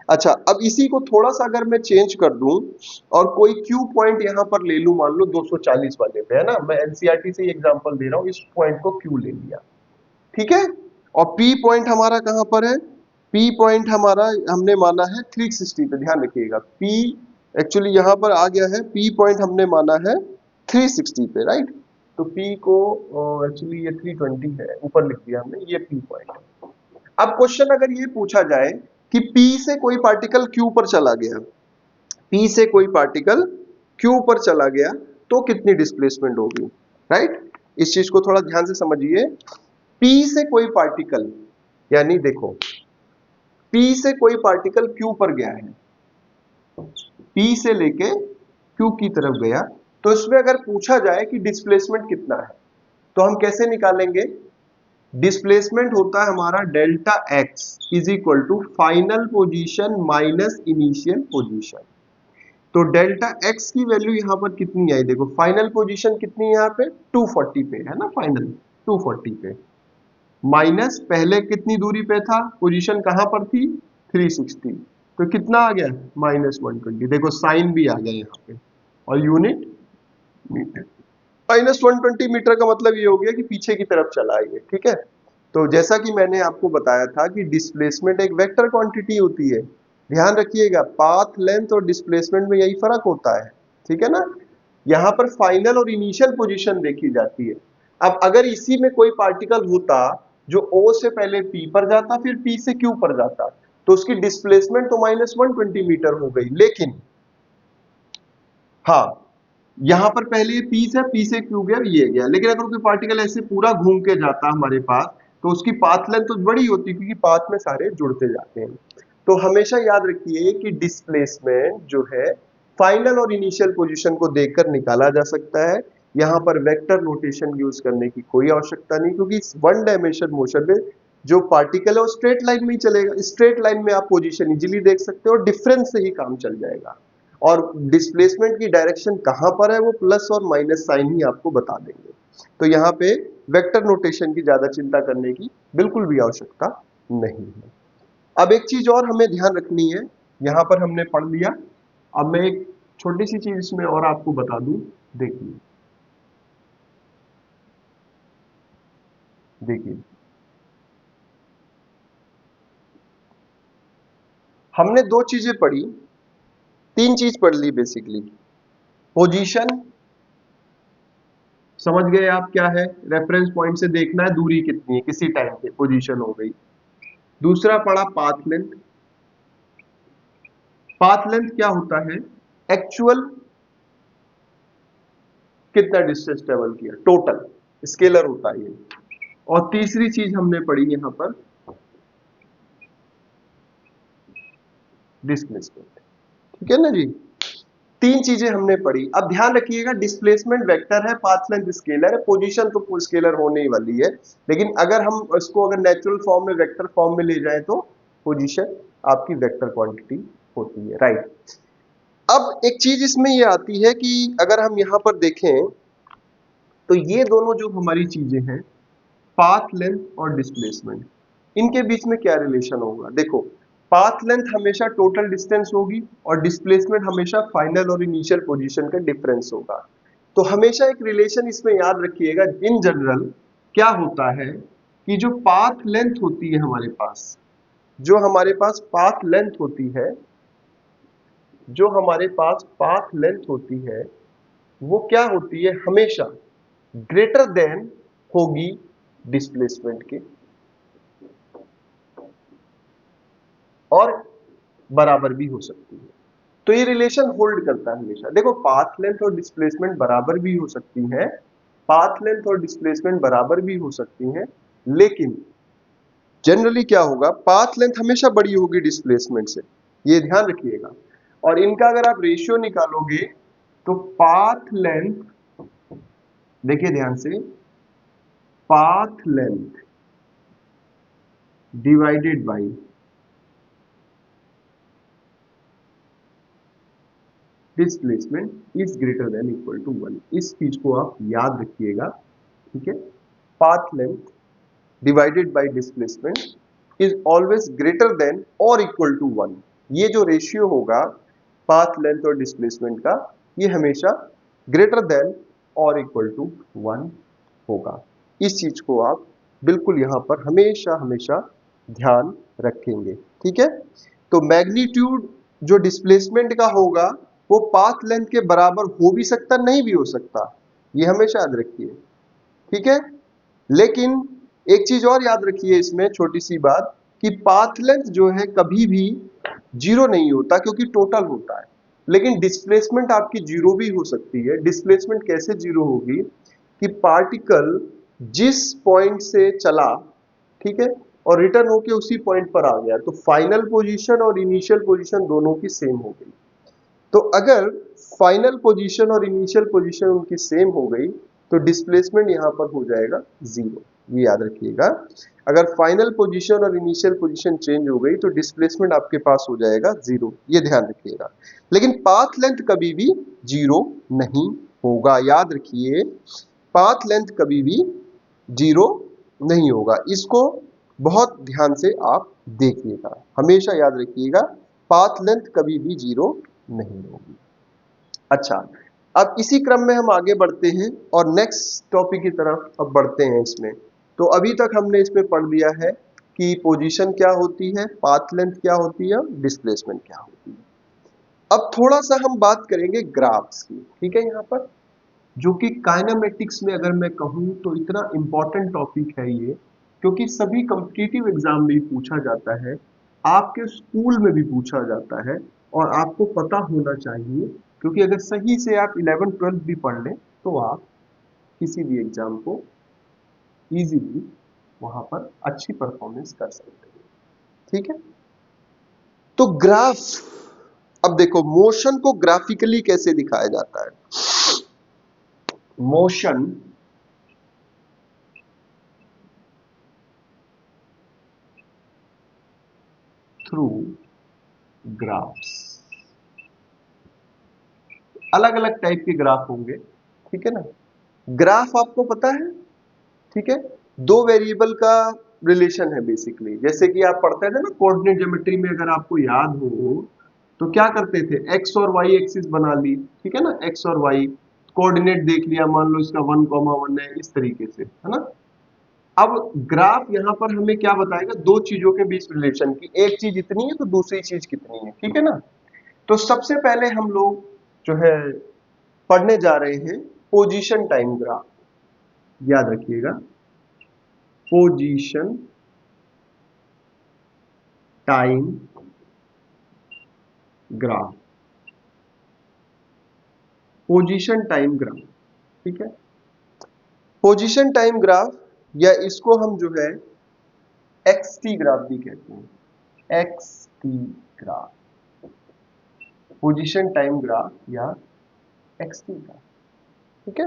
अच्छा अब इसी को थोड़ा सा अगर मैं चेंज कर दूं और कोई क्यू पॉइंट यहां पर ले लूं, मान लो 240 वाले पे, है ना, मैं एनसीईआरटी से एग्जांपल दे रहा हूं, इस पॉइंट को क्यू ले लिया। ठीक है, और पी पॉइंट हमारा कहां पर है, पी पॉइंट हमारा हमने माना है 360 पे, ध्यान रखिएगा, पी एक्चुअली यहां पर आ गया है, पी पॉइंट हमने माना है 360 पे, राइट। तो पी को एक्चुअली ये 320 है, ऊपर लिख दिया हमने, ये पी पॉइंट है। अब क्वेश्चन अगर ये पूछा जाए कि P से कोई पार्टिकल Q पर चला गया, P से कोई पार्टिकल Q पर चला गया तो कितनी डिस्प्लेसमेंट होगी, राइट, इस चीज को थोड़ा ध्यान से समझिए। P से कोई पार्टिकल, यानी देखो P से कोई पार्टिकल Q पर गया है, P से लेके Q की तरफ गया, तो इसमें अगर पूछा जाए कि डिस्प्लेसमेंट कितना है, तो हम कैसे निकालेंगे, डिस्प्लेसमेंट होता है हमारा delta x is equal to final position minus initial position. तो डेल्टा एक्स की वैल्यू यहां पर कितनी आई, देखो फाइनल पोजीशन कितनी है यहाँ पे 240 पे है ना, फाइनल 240 पे माइनस पहले कितनी दूरी पे था, पोजीशन कहां पर थी 360, तो कितना आ गया -120। देखो साइन भी आ गया यहाँ पे और यूनिट मीटर। -120 मीटर का मतलब ये हो गया कि पीछे की तरफ चला है ये, ठीक है। तो जैसा कि मैंने आपको बताया था कि डिस्प्लेसमेंट एक वेक्टर क्वांटिटी होती है, ध्यान रखिएगा पाथ लेंथ और डिस्प्लेसमेंट में यही फर्क होता है, ठीक है ना। यहां पर फाइनल और इनिशियल पोजीशन देखी जाती है। अब अगर इसी में कोई पार्टिकल होता जो O से पहले P पर जाता फिर P से Q पर जाता, तो उसकी डिस्प्लेसमेंट तो -120 मीटर हो गई, लेकिन हाँ यहां पर पहले ये P से Q गया, ये गया, लेकिन अगर कोई पार्टिकल ऐसे पूरा घूम के जाता हमारे पास तो उसकी पाथ लेंथ तो बड़ी होती, क्योंकि पाथ में सारे जुड़ते जाते हैं। तो हमेशा याद रखिए कि डिस्प्लेसमेंट जो है फाइनल और इनिशियल पोजीशन को देखकर निकाला जा सकता है। यहां पर वेक्टर नोटेशन यूज करने की कोई आवश्यकता नहीं, क्योंकि इस वन डायमेंशन मोशन में जो पार्टिकल है वो स्ट्रेट लाइन में ही चलेगा, स्ट्रेट लाइन में आप पोजीशन इजीली देख सकते हो, डिफरेंस से ही काम चल जाएगा। और डिस्प्लेसमेंट की डायरेक्शन कहां पर है वो प्लस और माइनस साइन ही आपको बता देंगे। तो यहाँ पे वेक्टर नोटेशन की ज्यादा चिंता करने की बिल्कुल भी आवश्यकता नहीं है। अब एक चीज और हमें ध्यान रखनी है, यहां पर हमने पढ़ लिया, अब मैं एक छोटी सी चीज इसमें और आपको बता दूं। देखिए देखिए हमने दो चीजें पढ़ी, तीन चीज पढ़ ली बेसिकली। पोजीशन समझ गए आप क्या है, रेफरेंस पॉइंट से देखना है दूरी कितनी है किसी टाइम पे, पोजीशन हो गई। दूसरा पढ़ा पाथ लेंथ। पाथ लेंथ क्या होता है, एक्चुअल कितना डिस्टेंस ट्रेवल किया, टोटल स्केलर होता है ये। और तीसरी चीज हमने पढ़ी यहां पर डिस्प्लेसमेंट, ठीक है ना जी। तीन चीजें हमने पढ़ी। अब ध्यान रखिएगा डिस्प्लेसमेंट वेक्टर है, पाथ लेंथ स्केलर है, पोजीशन तो स्केलर होने ही वाली है, लेकिन अगर हम इसको अगर नेचुरल फॉर्म में वेक्टर फॉर्म में ले जाएं तो पोजीशन आपकी वेक्टर क्वांटिटी होती है, राइट। अब एक चीज इसमें ये आती है कि अगर हम यहां पर देखें तो ये दोनों जो हमारी चीजें हैं पाथ लेंथ और डिस्प्लेसमेंट, इनके बीच में क्या रिलेशन होगा, देखो पाथ लेंथ हमेशा टोटल डिस्टेंस होगी और डिस्प्लेसमेंट हमेशा फाइनल और इनिशियल पोजीशन का डिफरेंस होगा। तो हमेशा एक रिलेशन इसमें याद रखिएगा, इन जनरल क्या होता है कि जो पाथ लेंथ होती है हमारे पास, जो हमारे पास पाथ लेंथ होती है, जो हमारे पास पाथ लेंथ होती है वो क्या होती है, हमेशा ग्रेटर देन होगी डिस्प्लेसमेंट के, और बराबर भी हो सकती है। तो ये रिलेशन होल्ड करता है हमेशा। देखो पाथ लेंथ और डिस्प्लेसमेंट बराबर भी हो सकती हैं, पाथ लेंथ और डिस्प्लेसमेंट बराबर भी हो सकती हैं, लेकिन जनरली क्या होगा, पाथ लेंथ हमेशा बड़ी होगी डिस्प्लेसमेंट से, ये ध्यान रखिएगा। और इनका अगर आप रेशियो निकालोगे तो पाथ लेंथ, देखिए ध्यान से, path length divided by displacement is greater than equal to 1। इस चीज को आप याद रखिएगा, ठीक है। Path length divided by displacement is always greater than और इक्वल टू 1। ये जो रेशियो होगा पाथ लेंथ और डिस्प्लेसमेंट का, ये हमेशा ग्रेटर देन और इक्वल टू 1 होगा। इस चीज को आप बिल्कुल यहां पर हमेशा हमेशा ध्यान रखेंगे, ठीक है। तो मैग्नीट्यूड जो डिस्प्लेसमेंट का होगा वो पाथ लेंथ के बराबर हो भी सकता, नहीं भी हो सकता, ये हमेशा याद रखिए, ठीक है। लेकिन एक चीज और याद रखिए इसमें छोटी सी बात, कि पाथ लेंथ जो है कभी भी जीरो नहीं होता क्योंकि टोटल होता है, लेकिन डिस्प्लेसमेंट आपकी जीरो भी हो सकती है। डिस्प्लेसमेंट कैसे जीरो होगी, कि पार्टिकल जिस पॉइंट से चला, ठीक है, और रिटर्न होके उसी पॉइंट पर आ गया, तो फाइनल पोजीशन और इनिशियल पोजीशन दोनों की सेम हो गई। तो अगर फाइनल पोजीशन और इनिशियल पोजीशन उनकी सेम हो गई तो डिस्प्लेसमेंट यहां पर हो जाएगा जीरो। ये याद रखिएगा। अगर फाइनल पोजीशन और इनिशियल पोजीशन चेंज हो गई तो डिस्प्लेसमेंट आपके पास हो जाएगा 0, ये ध्यान रखिएगा। लेकिन पाथ लेंथ कभी भी 0 नहीं होगा, याद रखिए, पाथ लेंथ कभी भी 0 नहीं होगा। इसको बहुत ध्यान से आप देखिएगा, हमेशा याद रखिएगा, पाथ लेंथ कभी भी 0 नहीं होगी। अच्छा, अब इसी क्रम में हम आगे बढ़ते हैं और नेक्स्ट टॉपिक की तरफ अब बढ़ते हैं इसमें। तो अभी तक हमने इसमें पढ़ लिया है कि पोजीशन क्या होती है, पाथ लेंथ क्या होती है, डिस्प्लेसमेंट क्या होती है। अब थोड़ा सा हम बात करेंगे ग्राफ्स की, ठीक है, यहाँ पर, जो कि काइनेमेटिक्स में अगर मैं कहूँ तो इतना इंपॉर्टेंट टॉपिक है ये, क्योंकि सभी कॉम्पिटिटिव एग्जाम में पूछा जाता है, आपके स्कूल में भी पूछा जाता है, और आपको पता होना चाहिए, क्योंकि अगर सही से आप 11th-12th भी पढ़ लें तो आप किसी भी एग्जाम को इजीली वहां पर अच्छी परफॉर्मेंस कर सकते हैं, ठीक है। तो ग्राफ, अब देखो मोशन को ग्राफिकली कैसे दिखाया जाता है। मोशन थ्रू ग्राफ्स, अलग अलग टाइप के ग्राफ होंगे, ठीक है ना। ग्राफ आपको पता है, ठीक है, दो वेरिएबल का रिलेशन है बेसिकली। जैसे कि आप पढ़ते थे ना कोऑर्डिनेट ज्योमेट्री में, अगर आपको याद हो तो क्या करते थे, एक्स और वाई एक्सिस बना ली, ठीक है ना, एक्स और वाई कोऑर्डिनेट देख लिया, मान लो इसका 1,1 है, इस तरीके से, है ना। अब ग्राफ यहां पर हमें क्या बताएगा, दो चीजों के बीच रिलेशन की, एक चीज इतनी है तो दूसरी चीज कितनी है, ठीक है ना। तो सबसे पहले हम लोग जो है पढ़ने जा रहे हैं पोजीशन टाइम ग्राफ, याद रखिएगा, position time graph, position time graph, ठीक है। पोजीशन टाइम ग्राफ, या इसको हम जो है एक्सटी ग्राफ भी कहते हैं, XT graph, position time graph या एक्सटी ग्राफ, ठीक है।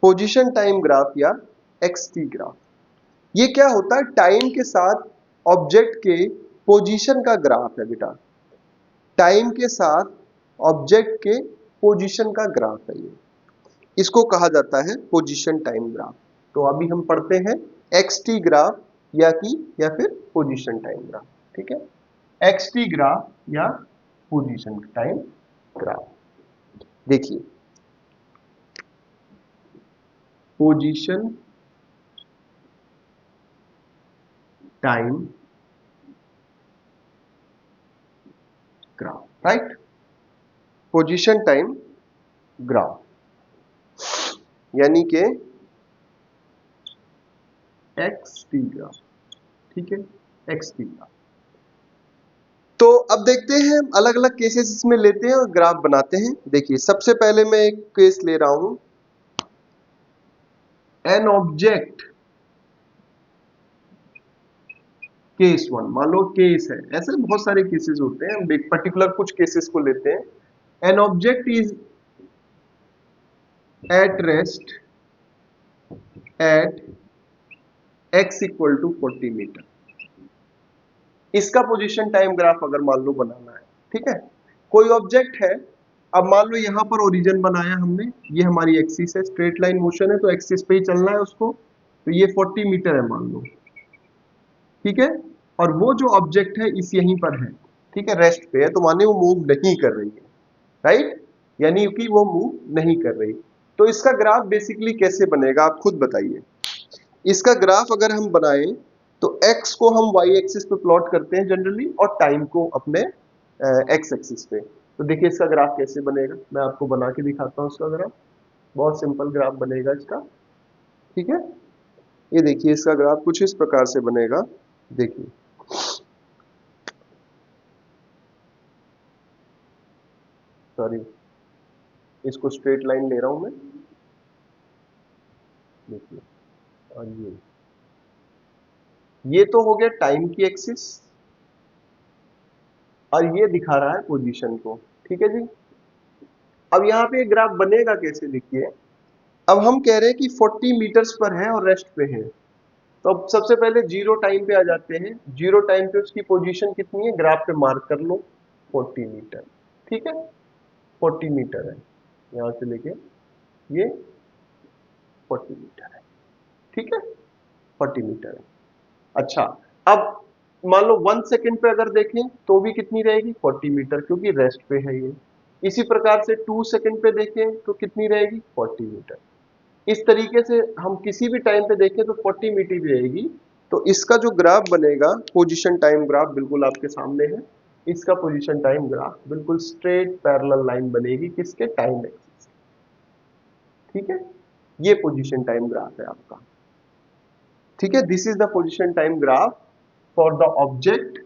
पोजीशन टाइम ग्राफ या एक्सटी ग्राफ, ये क्या होता है, टाइम के साथ ऑब्जेक्ट के पोजीशन का ग्राफ है बेटा, टाइम के साथ ऑब्जेक्ट के पोजीशन का ग्राफ है ये, इसको कहा जाता है पोजीशन टाइम ग्राफ। तो अभी हम पढ़ते हैं एक्सटी ग्राफ या फिर पोजीशन टाइम ग्राफ, ठीक है, एक्सटी ग्राफ या पोजीशन टाइम ग्राफ। देखिए, position time graph, right, position time graph, यानी कि एक्सटी ग्राफ, ठीक है, एक्सटी ग्राफ। तो अब देखते हैं, अलग अलग केसेस इसमें लेते हैं और ग्राफ बनाते हैं। देखिए, सबसे पहले मैं एक केस ले रहा हूं, एन ऑब्जेक्ट, केस 1, मान लो केस है, ऐसे बहुत सारे केसेस होते हैं, हम एक पर्टिकुलर कुछ केसेस को लेते हैं। An object is at rest at x equal to 40 metre, इसका पोजीशन टाइम ग्राफ अगर मान लो बनाना है, ठीक है। कोई ऑब्जेक्ट है, अब मान लो यहां पर ओरिजिन बनाया हमने, ये हमारी एक्सिस है, स्ट्रेट लाइन मोशन है, तो एक्सिस पे ही चलना है उसको, तो ये 40 मीटर है मान लो, ठीक है। और वो जो ऑब्जेक्ट है इस यहीं पर है, ठीक है, रेस्ट पे है, तो माने वो मूव नहीं कर रही है, राइट, यानी कि वो मूव नहीं कर रही। तो इसका ग्राफ बेसिकली कैसे बनेगा, आप खुद बताइए। इसका ग्राफ अगर हम बनाएं तो x को हम y एक्सिस पे प्लॉट करते हैं जनरली, और टाइम को अपने x एक्सिस पे। तो देखिए इसका ग्राफ कैसे बनेगा, मैं आपको बना के दिखाता हूं इसका ग्राफ, बहुत सिंपल ग्राफ बनेगा इसका, ठीक है। ये देखिए इसका ग्राफ कुछ इस प्रकार से बनेगा, देखिए, सॉरी, इसको स्ट्रेट लाइन ले रहा हूं मैं, देखिए, और ये तो हो गया टाइम की एक्सिस, और ये दिखा रहा है पोजीशन को, ठीक है जी। अब यहाँ पे ग्राफ बनेगा कैसे, देखिए, अब हम कह रहे हैं कि 40 मीटर्स पर है और रेस्ट पे है, तो अब सबसे पहले जीरो टाइम पे आ जाते हैं। जीरो टाइम पे उसकी पोजीशन कितनी है, ग्राफ पे मार्क कर लो, 40 मीटर। ठीक है, 40 मीटर है, यहां से लेके ये 40 मीटर है। ठीक है, 40 मीटर है। अच्छा, अब मान लो 1 सेकंड पे अगर देखें तो भी कितनी रहेगी, 40 मीटर, क्योंकि रेस्ट पे है ये। इसी प्रकार से 2 सेकंड पे देखें तो कितनी रहेगी, 40 मीटर। इस तरीके से हम किसी भी टाइम पे देखें तो 40 मीटर भी रहेगी। तो इसका जो ग्राफ बनेगा, पोजीशन टाइम ग्राफ, बिल्कुल आपके सामने है। इसका पोजीशन टाइम ग्राफ बिल्कुल स्ट्रेट पैरेलल लाइन बनेगी, किसके, टाइम एक्सिस। ठीक है, ये पोजीशन टाइम ग्राफ है आपका। ठीक है, this is the position time graph for the object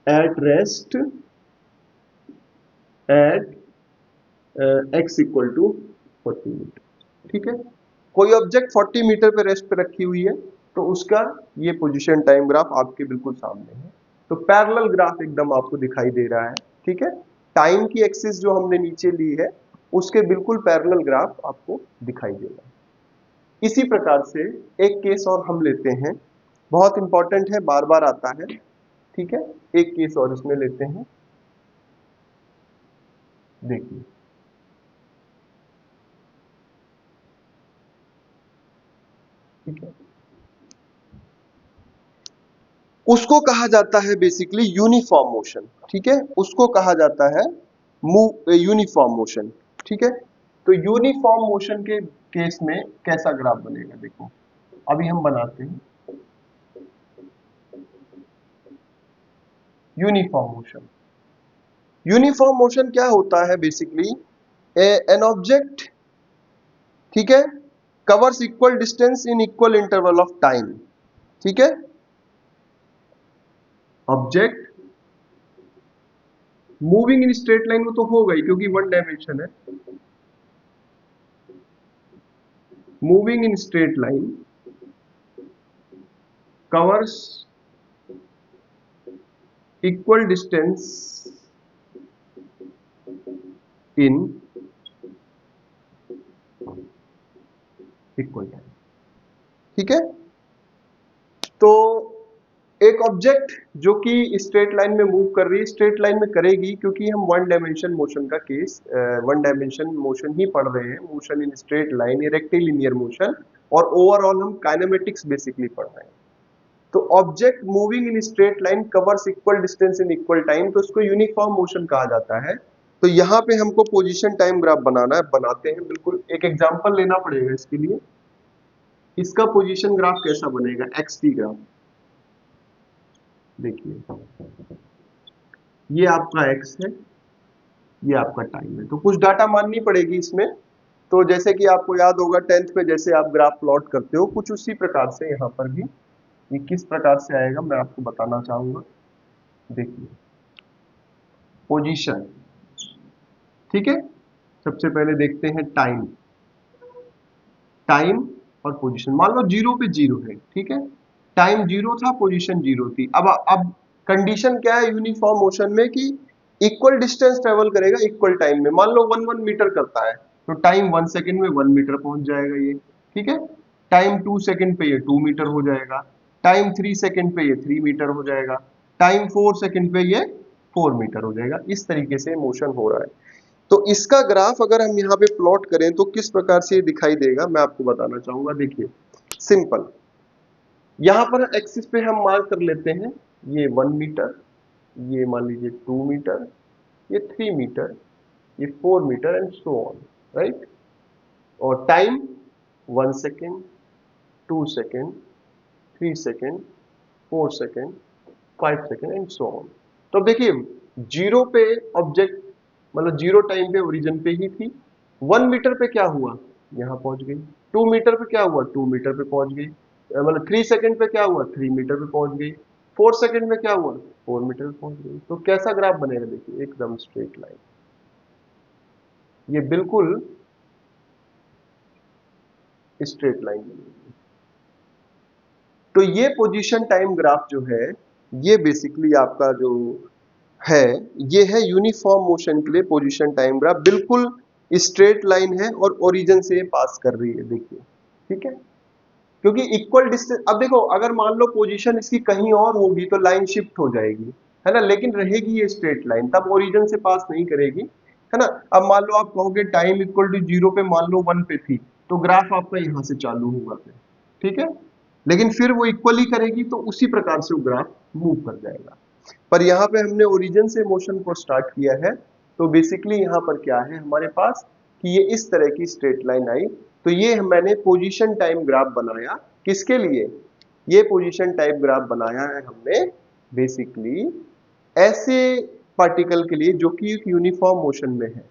at rest at x equal to 40 metre. ठीक है, कोई ऑब्जेक्ट 40 मीटर पे रेस्ट पे रखी हुई है तो उसका ये पोजीशन टाइम ग्राफ आपके बिल्कुल सामने है। तो पैरेलल ग्राफ एकदम आपको दिखाई दे रहा है। ठीक है, टाइम की एक्सिस जो हमने नीचे ली है उसके बिल्कुल पैरेलल ग्राफ आपको दिखाई देगा। इसी प्रकार से एक केस और हम लेते हैं, बहुत इंपॉर्टेंट है, बार बार आता है। ठीक है, एक केस और इसमें लेते हैं, देखिए। ठीक है, उसको कहा जाता है बेसिकली यूनिफॉर्म मोशन। ठीक है, उसको कहा जाता है यूनिफॉर्म मोशन। ठीक है, तो यूनिफॉर्म मोशन के केस में कैसा ग्राफ बनेगा, देखो अभी हम बनाते हैं यूनिफॉर्म मोशन। यूनिफॉर्म मोशन क्या होता है, बेसिकली एन ऑब्जेक्ट, ठीक है, covers equal distance in equal interval of time. ठीक है, object moving in straight line, वो तो होगा ही क्योंकि वन डायमेंशन है। Moving in straight line covers equal distance in equal time। ठीक है, तो एक ऑब्जेक्ट जो कि स्ट्रेट लाइन में मूव कर रही है, स्ट्रेट लाइन में करेगी क्योंकि हम वन डायमेंशन मोशन का केस, वन डायमेंशन मोशन ही पढ़ रहे हैं, motion in straight line, rectilinear motion, और ओवरऑल हम काइनेमेटिक्स बेसिकली पढ़ रहे हैं। तो object moving in straight line covers equal distance in equal time, तो इसको यूनिफॉर्म मोशन कहा जाता है। तो यहाँ पे हमको पोजीशन टाइम ग्राफ बनाना है, बनाते हैं, बिल्कुल एक एग्जांपल लेना पड़ेगा इसके लिए। इसका पोजीशन ग्राफ कैसा बनेगा, एक्स टी ग्राफ। देखिए, ये आपका एक्स है, ये आपका टाइम है, तो कुछ डाटा माननी पड़ेगी इसमें। तो जैसे कि आपको याद होगा 10th में जैसे आप ग्राफ प्लॉट करते हो, कुछ उसी प्रकार से यहाँ पर भी ये किस प्रकार से आएगा मैं आपको बताना चाहूंगा। देखिए, पोजीशन, ठीक है, सबसे पहले देखते हैं टाइम। टाइम और पोजीशन, मान लो जीरो पे जीरो है। ठीक है, टाइम जीरो था, पोजीशन जीरो थी। अब कंडीशन क्या है यूनिफॉर्म मोशन में कि इक्वल डिस्टेंस ट्रेवल करेगा इक्वल टाइम में। मान लो 1 मीटर करता है तो टाइम 1 सेकंड में 1 मीटर पहुंच जाएगा ये। ठीक है, टाइम 2 सेकंड पे ये 2 मीटर हो जाएगा, टाइम 3 सेकंड पे ये 3 मीटर हो जाएगा, टाइम 4 सेकंड पे ये 4 मीटर हो जाएगा। इस तरीके से मोशन हो रहा है। तो इसका ग्राफ अगर हम यहाँ पे प्लॉट करें तो किस प्रकार से ये दिखाई देगा मैं आपको बताना चाहूंगा। देखिए, सिंपल, यहाँ पर एक्सिस पे हम मार्क कर लेते हैं, ये 1 मीटर, ये मान लीजिए 2 मीटर, ये 3 मीटर, ये 4 metre and so on, right. और time 1 second, 2 second, 3 second, 4 second, 5 second and so on. तो देखिए, जीरो पे ऑब्जेक्ट, मतलब जीरो टाइम पे ओरिजिन पे ही थी। 1 मीटर पे क्या हुआ, यहाँ पहुंच गई। 2 मीटर पे क्या हुआ, 2 मीटर पे पहुंच गई। मतलब 3 सेकंड पे क्या हुआ, 3 मीटर पे पहुंच गई। 4 सेकंड में क्या हुआ, 4 मीटर पे पहुंच गई। तो कैसा ग्राफ बनेगा, देखिए एकदम स्ट्रेट लाइन, ये बिल्कुल स्ट्रेट लाइन बनेगी। तो ये पोजीशन टाइम ग्राफ जो है, ये बेसिकली आपका जो है, ये है यूनिफॉर्म मोशन के लिए पोजीशन टाइम ग्राफ, बिल्कुल स्ट्रेट लाइन है और ओरिजिन से ये पास कर रही है, देखिए, ठीक है, क्योंकि इक्वल डिस्टेंस। अब देखो, अगर मान लो पोजीशन इसकी कहीं और होगी तो लाइन शिफ्ट हो जाएगी, है ना, लेकिन रहेगी ये स्ट्रेट लाइन, तब ओरिजिन से पास नहीं करेगी, है ना। अब मान लो आप कहोगे टाइम इक्वल टू 0 पे, मान लो 1 पे थी, तो ग्राफ आपका यहां से चालू होगा फिर, ठीक है, लेकिन फिर वो इक्वली करेगी तो उसी प्रकार से वो ग्राफ मूव कर जाएगा। पर यहाँ पे हमने ओरिजिन से मोशन को स्टार्ट किया है, तो बेसिकली यहाँ पर क्या है हमारे पास कि ये इस तरह की स्ट्रेट लाइन आई। तो ये मैंने पोजीशन टाइम ग्राफ बनाया, किसके लिए, ये पोजीशन टाइम ग्राफ बनाया है हमने बेसिकली ऐसे पार्टिकल के लिए जो कि एक यूनिफॉर्म मोशन में है।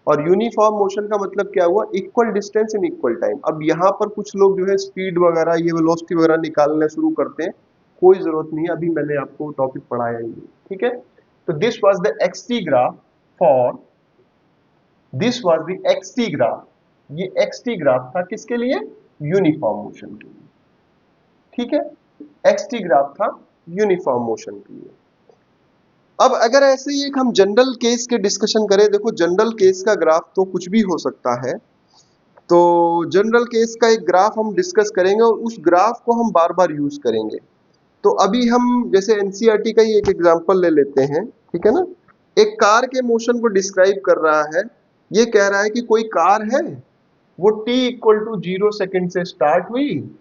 और यूनिफॉर्म मोशन का मतलब क्या हुआ, equal distance in equal time. अब यहाँ पर कुछ लोग जो है स्पीड वगैरह ये वेलोसिटी वगैरह निकालना शुरू करते हैं, कोई जरूरत नहीं है, अभी मैंने आपको टॉपिक पढ़ाया ही नहीं, ठीक है। तो this was the x t graph for, this was the x t graph, ये एक्सटी ग्राफ था किसके लिए, यूनिफॉर्म मोशन के लिए, ठीक है, एक्सटी ग्राफ था यूनिफॉर्म मोशन के लिए। अब अगर ऐसे ही एक हम जनरल केस के डिस्कशन करें, देखो जनरल केस का ग्राफ तो कुछ भी हो सकता है, तो जनरल केस का एक ग्राफ हम डिस्कस करेंगे और उस ग्राफ को हम बार बार यूज करेंगे। तो अभी हम जैसे एनसीईआरटी का ही एक एग्जांपल ले लेते हैं, ठीक है ना। एक कार के मोशन को डिस्क्राइब कर रहा है, ये कह रहा है कि कोई कार है, वो t इक्वल टू 0 सेकेंड से स्टार्ट हुई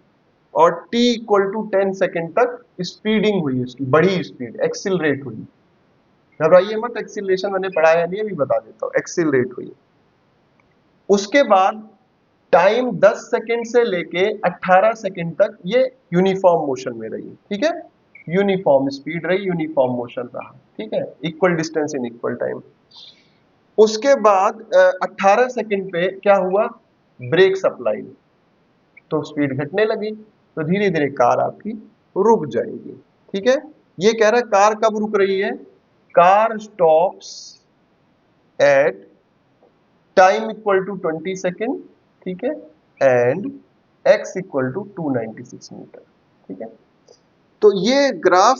और t इक्वल टू 10 सेकेंड तक स्पीडिंग हुई, उसकी बड़ी स्पीड एक्सिलरेट हुई। घबराइए मत, एक्सिलरेशन मैंने पढ़ाया नहीं, अभी बता देता हूँ, एक्सिलरेट हुई। उसके बाद टाइम 10 सेकेंड से लेके 18 सेकेंड तक ये यूनिफॉर्म मोशन में रही, ठीक है, यूनिफॉर्म स्पीड रही, यूनिफॉर्म मोशन रहा, ठीक है, equal distance in equal time. उसके बाद 18 सेकेंड पे क्या हुआ, ब्रेक सप्लाई, तो स्पीड घटने लगी, तो धीरे धीरे कार आपकी रुक जाएगी, ठीक है। ये कह रहा है कार कब रुक रही है, car stops at time equal to 20 second, ठीक है, and x equal to 296 metre, ठीक है। तो ये ग्राफ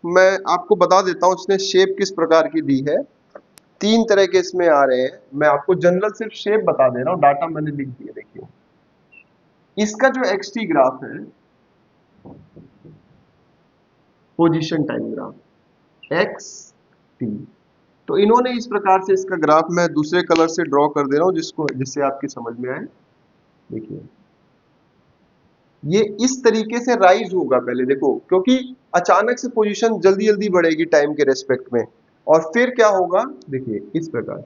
मैं आपको बता देता हूं, इसने शेप किस प्रकार की दी है, तीन तरह के इसमें आ रहे हैं। मैं आपको जनरल सिर्फ शेप बता दे रहा हूं, डाटा मैंने लिख दिया, देखिए इसका जो एक्सटी ग्राफ है, position time graph x T, तो इन्होंने इस प्रकार से इसका ग्राफ मैं दूसरे कलर से ड्रॉ कर दे रहा हूं जिससे आपकी समझ में आए। देखिए ये इस तरीके से राइज होगा पहले, देखो क्योंकि अचानक से पोजीशन जल्दी जल्दी बढ़ेगी टाइम के रेस्पेक्ट में, और फिर क्या होगा, देखिए इस प्रकार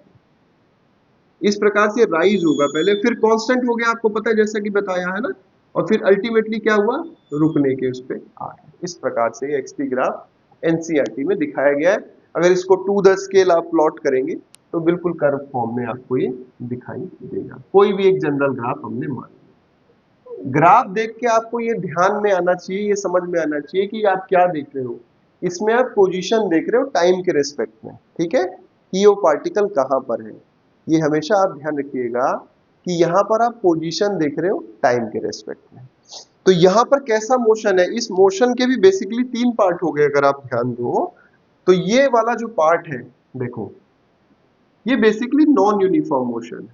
से राइज होगा पहले, फिर कांस्टेंट हो गया, आपको पता है जैसा कि बताया है ना, और फिर अल्टीमेटली क्या हुआ, रुकने के उस पे आ गया। इस प्रकार से एक्सटी ग्राफ एनसीईआरटी में दिखाया गया है। अगर इसको टू द स्केल आप प्लॉट करेंगे तो बिल्कुल कर्व फॉर्म में आपको ये दिखाई देगा, कोई भी एक जनरल ग्राफ हमने मान लिया। ग्राफ देख के आपको ये ध्यान में आना चाहिए, ये समझ में आना चाहिए कि आप क्या देख रहे हो, इसमें आप पोजीशन देख रहे हो टाइम के रेस्पेक्ट में, ठीक है, कि वो पार्टिकल कहां पर है। ये हमेशा आप ध्यान रखिएगा कि यहां पर आप पोजीशन देख रहे हो टाइम के रेस्पेक्ट में। तो यहां पर कैसा मोशन है, इस मोशन के भी बेसिकली तीन पार्ट हो गए अगर आप ध्यान दो। तो ये वाला जो पार्ट है, देखो ये बेसिकली नॉन यूनिफॉर्म मोशन है,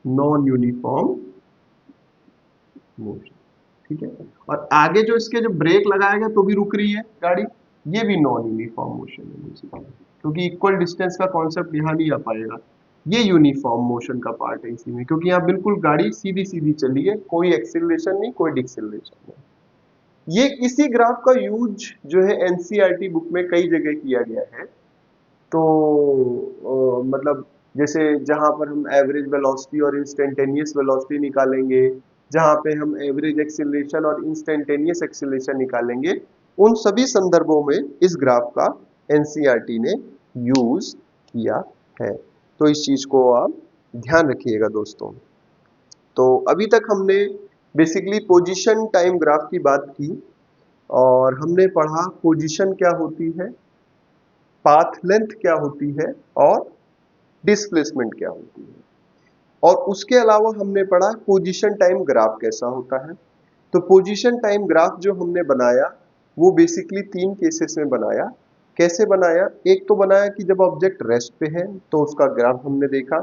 नॉन यूनिफॉर्म मोशन, ठीक है। और आगे जो इसके जो ब्रेक लगाएगा तो भी रुक रही है गाड़ी, ये भी नॉन यूनिफॉर्म मोशन है, क्योंकि इक्वल डिस्टेंस का कॉन्सेप्ट यहाँ नहीं आ पाएगा। ये यूनिफॉर्म मोशन का पार्ट है इसी में, क्योंकि यहाँ बिल्कुल गाड़ी सीधी सीधी चली है, कोई एक्सिलरेशन नहीं, कोई डिक्सिलरेशन नहीं। ये इसी ग्राफ का यूज जो है एनसीईआरटी बुक में कई जगह किया गया है। तो मतलब जैसे जहां पर हम एवरेज वेलोसिटी और इंस्टेंटेनियस वेलोसिटी निकालेंगे, जहां पे हम एवरेज एक्सीलरेशन और इंस्टेंटेनियस एक्सीलरेशन निकालेंगे, उन सभी संदर्भों में इस ग्राफ का एनसीईआरटी ने यूज किया है। तो इस चीज को आप ध्यान रखिएगा दोस्तों। तो अभी तक हमने बेसिकली पोजीशन टाइम ग्राफ की बात की, और हमने पढ़ा पोजीशन क्या होती है, पाथ लेंथ क्या होती है, और डिस्प्लेसमेंट क्या होती है, और उसके अलावा हमने पढ़ा पोजीशन टाइम ग्राफ कैसा होता है। तो पोजीशन टाइम ग्राफ जो हमने बनाया वो बेसिकली तीन केसेस में बनाया। कैसे बनाया? एक तो बनाया कि जब ऑब्जेक्ट रेस्ट पे है तो उसका ग्राफ हमने देखा,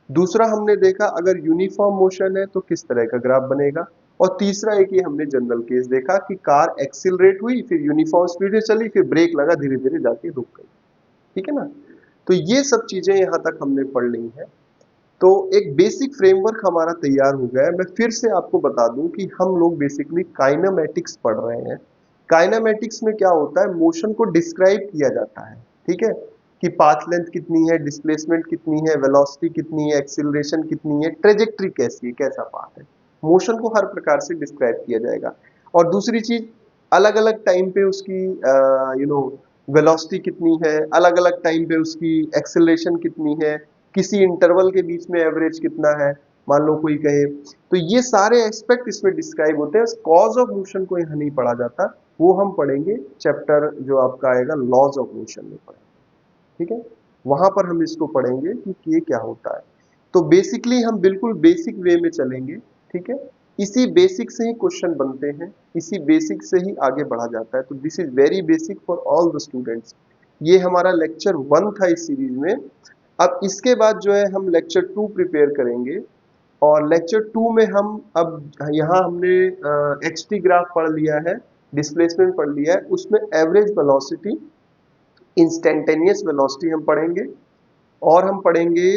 दूसरा हमने देखा अगर यूनिफॉर्म मोशन है तो किस तरह का ग्राफ बनेगा, और तीसरा एक ये हमने जनरल केस देखा कि कार एक्सिलरेट हुई, फिर यूनिफॉर्म स्पीड से चली, फिर ब्रेक लगा, धीरे धीरे जाके रुक गई। ठीक है ना? तो ये सब चीजें यहाँ तक हमने पढ़ ली हैं। तो एक बेसिक फ्रेमवर्क हमारा तैयार हो गया है। मैं फिर से आपको बता दूं कि हम लोग बेसिकली काइनेमैटिक्स पढ़ रहे हैं। काइनेमैटिक्स में क्या होता है, मोशन को डिस्क्राइब किया जाता है। ठीक है, कि पाथ लेंथ कितनी है, डिस्प्लेसमेंट कितनी है, वेलोसिटी कितनी है, एक्सीलरेशन कितनी है, ट्रेजेक्ट्री कैसी है, कैसा पाथ है। मोशन को हर प्रकार से डिस्क्राइब किया जाएगा। और दूसरी चीज, अलग अलग टाइम पे उसकी वेलोसिटी कितनी है, अलग अलग टाइम पे उसकी एक्सेलरेशन कितनी है, किसी इंटरवल के बीच में एवरेज कितना है, मान लो कोई कहे। तो ये सारे एस्पेक्ट इसमें डिस्क्राइब होते हैं। कॉज ऑफ मोशन को यहाँ नहीं पढ़ा जाता, वो हम पढ़ेंगे चैप्टर जो आपका आएगा लॉज ऑफ मोशन में पढ़ेंगे। ठीक है, वहां पर हम इसको पढ़ेंगे कि ये क्या होता है। तो बेसिकली हम बिल्कुल बेसिक वे में चलेंगे। ठीक है, इसी बेसिक से ही क्वेश्चन बनते हैं, इसी बेसिक से ही आगे बढ़ा जाता है। तो this is very basic for all the students. ये हमारा लेक्चर 1 था इस सीरीज में। अब इसके बाद जो है हम लेक्चर 2 प्रिपेयर करेंगे, और लेक्चर 2 में हम अब यहाँ हमने एक्सटी ग्राफ पढ़ लिया है, डिस्प्लेसमेंट पढ़ लिया है, उसमें एवरेज वेलोसिटी, इंस्टेंटेनियस वेलोसिटी हम पढ़ेंगे, और हम पढ़ेंगे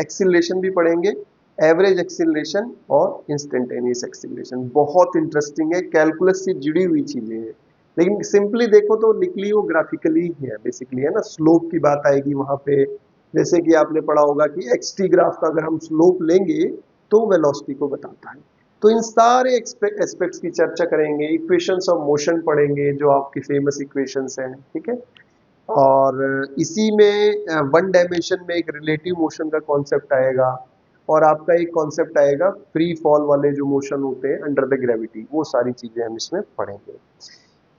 एक्सीलरेशन भी पढ़ेंगे, एवरेज एक्सीलरेशन और इंस्टेंटेनियस एक्सीलरेशन। बहुत इंटरेस्टिंग है, कैलकुलस से जुड़ी हुई चीजें हैं, लेकिन सिंपली देखो तो निकली वो ग्राफिकली ही है बेसिकली, है ना। स्लोप की बात आएगी वहां पे, जैसे कि आपने पढ़ा होगा कि एक्सटी ग्राफ का अगर हम स्लोप लेंगे तो वेलोसिटी को बताता है। तो इन सारे एस्पेक्ट्स की चर्चा करेंगे, इक्वेशंस ऑफ मोशन पढ़ेंगे जो आपकी फेमस इक्वेशंस हैं। ठीक है, और इसी में वन डायमेंशन में एक रिलेटिव मोशन का कॉन्सेप्ट आएगा, और आपका एक कॉन्सेप्ट आएगा फ्री फॉल वाले जो मोशन होते हैं अंडर द ग्रेविटी, वो सारी चीजें हम इसमें पढ़ेंगे।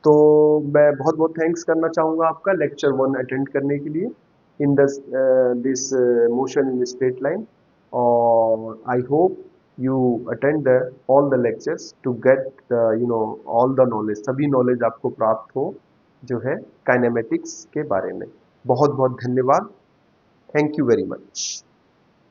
तो मैं बहुत बहुत थैंक्स करना चाहूँगा आपका लेक्चर 1 अटेंड करने के लिए in this motion in straight line, और I hope you attend the all the lectures to get all the knowledge, सभी नॉलेज आपको प्राप्त हो जो है काइनेमेटिक्स के बारे में। बहुत बहुत धन्यवाद, थैंक यू वेरी मच।